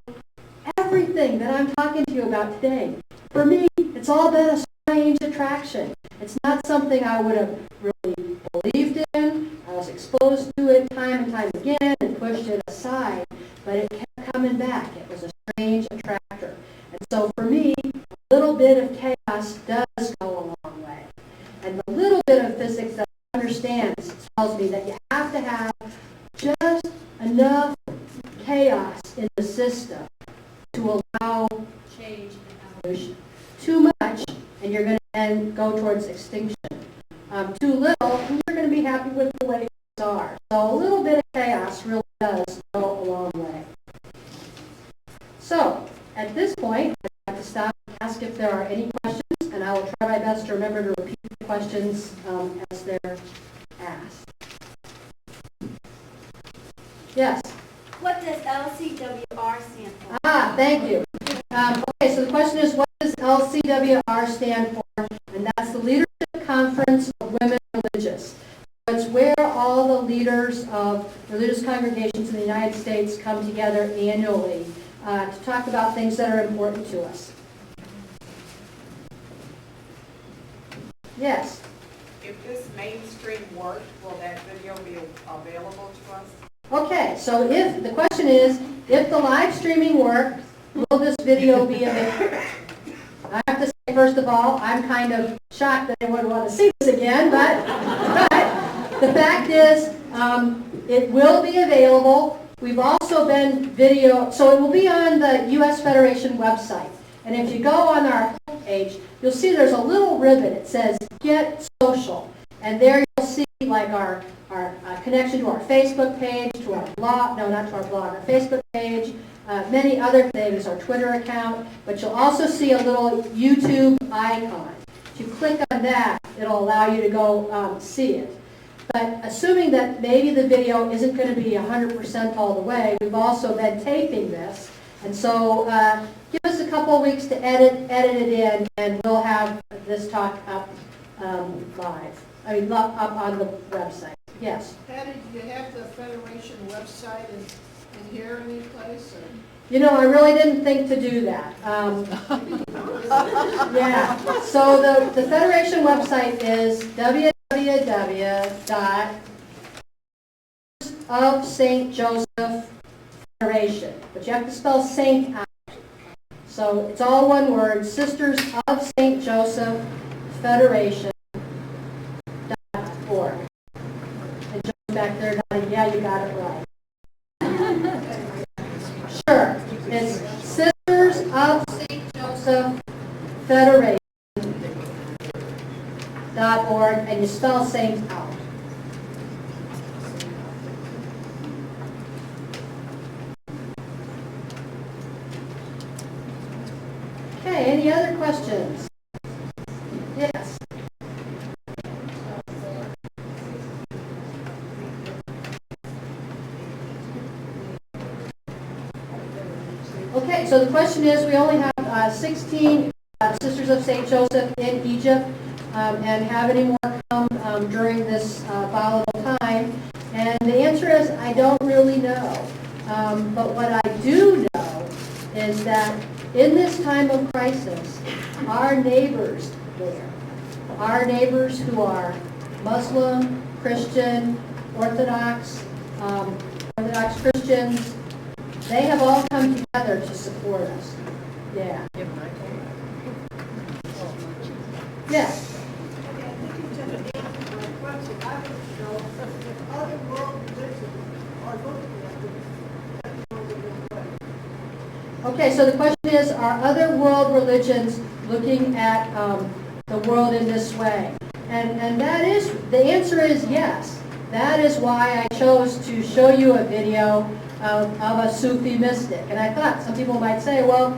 everything that I'm talking to you about today, for me, it's all been a strange attraction. It's not something I would have really believed in. I was exposed to it time and time again and pushed it aside, but it kept coming back. It was a strange attractor. And so for me, a little bit of chaos does go a long way. And the little bit of physics that I understand tells me that you have to have just enough chaos in the system to allow change and evolution. Too much, and you're going to then go towards extinction. Too little, and you're going to be happy with the way things are. So a little bit of chaos really does go a long way. So at this point, I'd like to stop and ask if there are any questions, and I will try my best to remember to repeat the questions as they're asked. Yes? What does LCWR stand for? Thank you. Okay, so the question is, what does LCWR stand for? And that's the Leadership Conference of Women Religious. So it's where all the leaders of religious congregations in the United States come together annually to talk about things that are important to us. Yes? If this mainstream worked, will that video be available to us? Okay, so if the question is, if the live streaming worked, will this video be available? I have to say, first of all, I'm kind of shocked that anyone would want to see this again, but the fact is, it will be available. We've also been video, so it will be on the U.S. Federation website. And if you go on our page, you'll see there's a little ribbon. It says Get Social. And there you'll see like our connection to our Facebook page, to our blog, no, not to our blog, our Facebook page, many other things, our Twitter account, but you'll also see a little YouTube icon. If you click on that, it'll allow you to go see it. But assuming that maybe the video isn't going to be 100% all the way, we've also been taping this. And so give us a couple of weeks to edit it in, and we'll have this talk up live. I mean, up on the website. Yes? Patty, do you have the Federation website in here any place? Or? You know, I really didn't think to do that. Yeah. So the Federation website is www.StJosephFederation. But you have to spell Saint out. So it's all one word, Sisters of St. Joseph Federation. .org. And Joe's back there nodding, yeah, you got it right. Sure. It's Sisters of St. Joseph Federation. .org, and you spell Saint out. Okay, any other questions? Yes. Okay, so the question is, we only have 16 Sisters of St. Joseph in Egypt and have any more come during this volatile time? And the answer is, I don't really know. But what I do know is that in this time of crisis, our neighbors there, our neighbors who are Muslim, Christian, Orthodox, Orthodox Christians, they have all come together to support us. Yeah. Yeah. Okay, so the question is, are other world religions looking at the world in this way? And that is, the answer is yes. That is why I chose to show you a video of a Sufi mystic. And I thought some people might say, well,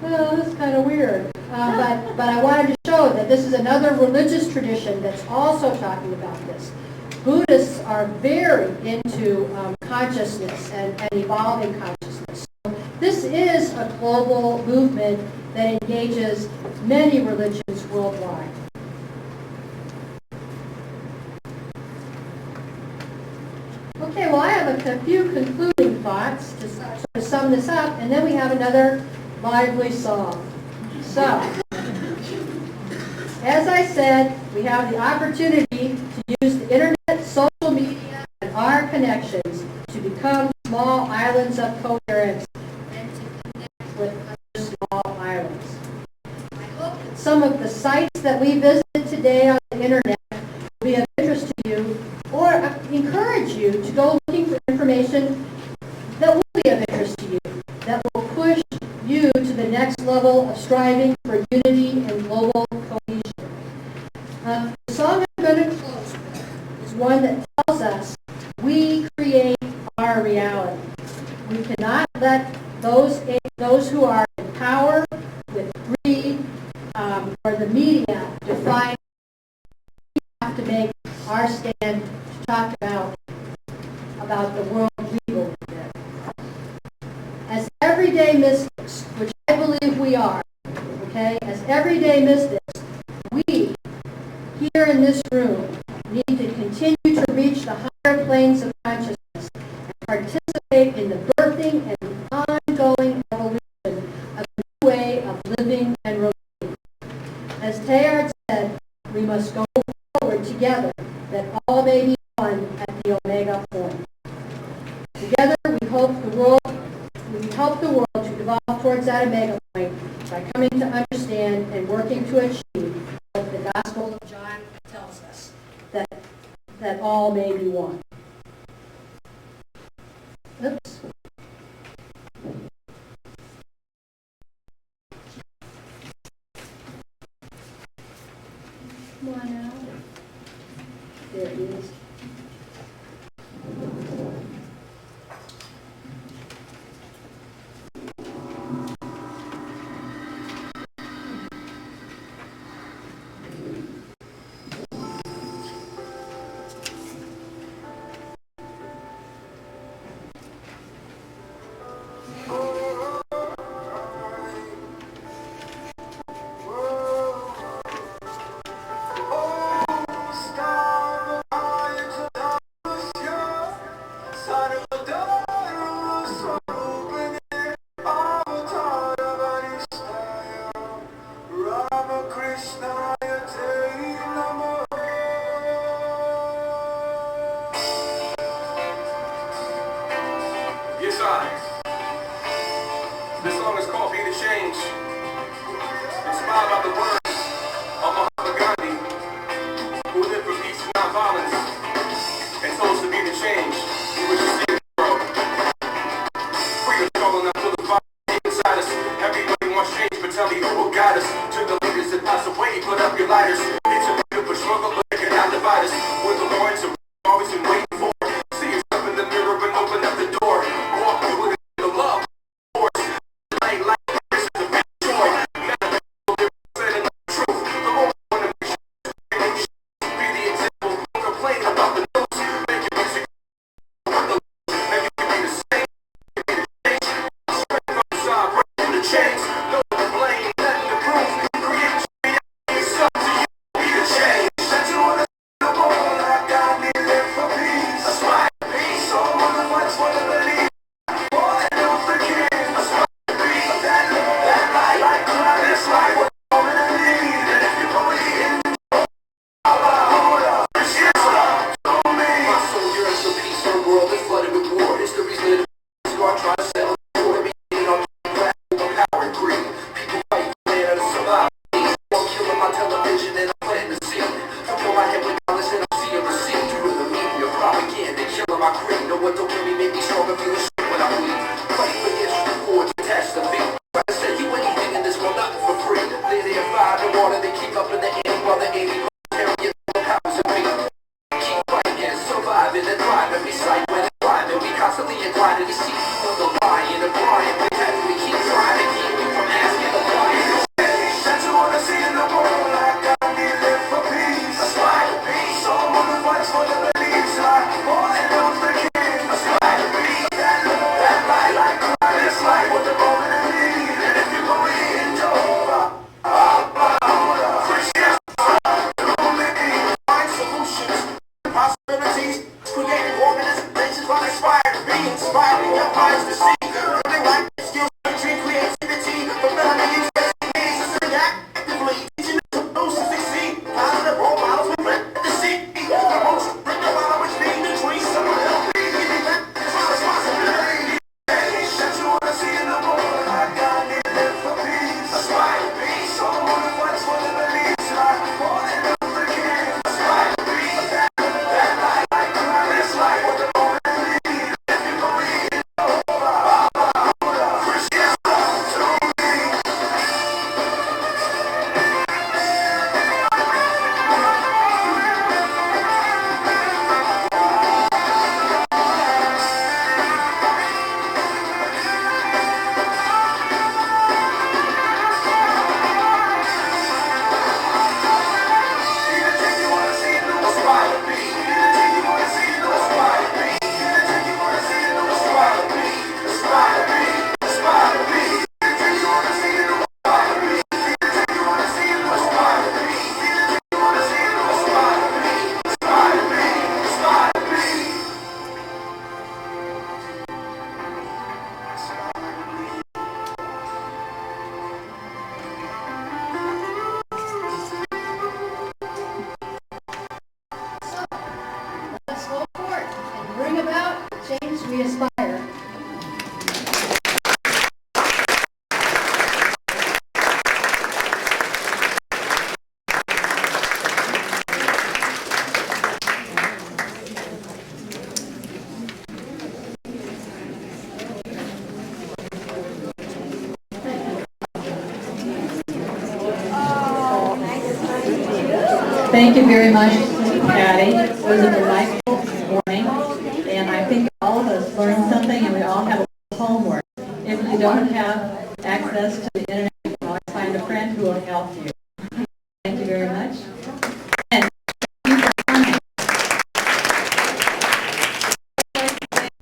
this is kind of weird. But I wanted to show that this is another religious tradition that's also talking about this. Buddhists are very into consciousness and evolving consciousness. So this is a global movement that engages many religions worldwide. Okay, well, I have a few concluding thoughts to sort of sum this up, and then we have another lively song. So, as I said, we have the opportunity to use the internet, social media, and our connections to become small islands of coherence and to connect with other small islands. I hope that some of the sites that we visited today on the internet will be of interest to you, or encourage you to go looking for information that will be of interest to you, that will push you to the next level of striving for unity and global cohesion. The song I'm going to close with is one that tells us we create our reality. We cannot let those who are in power with greed or the media define. We have to make our stand to talk about the world we live in. As everyday mystics, which I believe we are, okay, as everyday mystics, we here in this room need to continue to reach the higher planes of consciousness and participate in the birthing and ongoing evolution of a new way of living and relating. As Teilhard said, we must go forward together, that all may be one at the Omega point. Together, we help the world to evolve towards that Omega point by coming to understand and working to achieve what the Gospel of John tells us, that all may be one. Oops. Come on now. There it is. Yes, this song is called Be the Change. Inspired by the words of Mahatma Gandhi, who lived for peace and non-violence, and told us to be the change we wish to see in the world. Freedom struggle now full of fire inside us. Everybody wants change, but tell me who will guide us. To the leaders that pass away, put up your lighters. It's a beautiful struggle, but it cannot divide us. We're the Lawrence of always been waiting for. See yourself in the mirror and open up the door. Walk through it in the love. Light, this is a big joy. Manifest, my television and I'm planting the seed. Before I hit with dollars and I'm seeing receipts. Through the media, propaganda, killing my creed. Know what don't kill me, make me stronger, feel the shit when I bleed. Fight for years, forward, attached to me. I said you anything in this world, nothing for free. Lay there, fire the water, they keep up in the air while the 80 carry it all powers of me. Keep fighting, surviving and thriving. We sight when it's climbing, we constantly inclining to see on the line and the grind. We have to keep trying to keep me from asking the line. That's what I wanna see in the world. Like I need live for peace. Aspire to be someone who fights for the beliefs. Like more and knows the king. Aspire to be that light, like this light with the moment in need. And if you believe in Jehovah, Christians, find solutions, possibilities, creating organizations like Aspire to be, inspiring young minds to see. They like skills, dream, creativity, fulfilling the needs to sing actively, teaching them those to succeed. Positive role models we plant the seed. The most bring the follow which need the tree. Someone help me, give me back my responsibility. That's what I see in the world. Like God need live for peace. Aspire to be someone who fights for the beliefs. Like more and knows the king. Aspire to be that light, like this light with the moment in need. If you believe in Jehovah, Christians, to me. Let's go forward and bring about the change we aspire. Thank you very much, Patty. It was a delightful morning, and I think all of us learned something, and we all have a little homework. If you don't have access to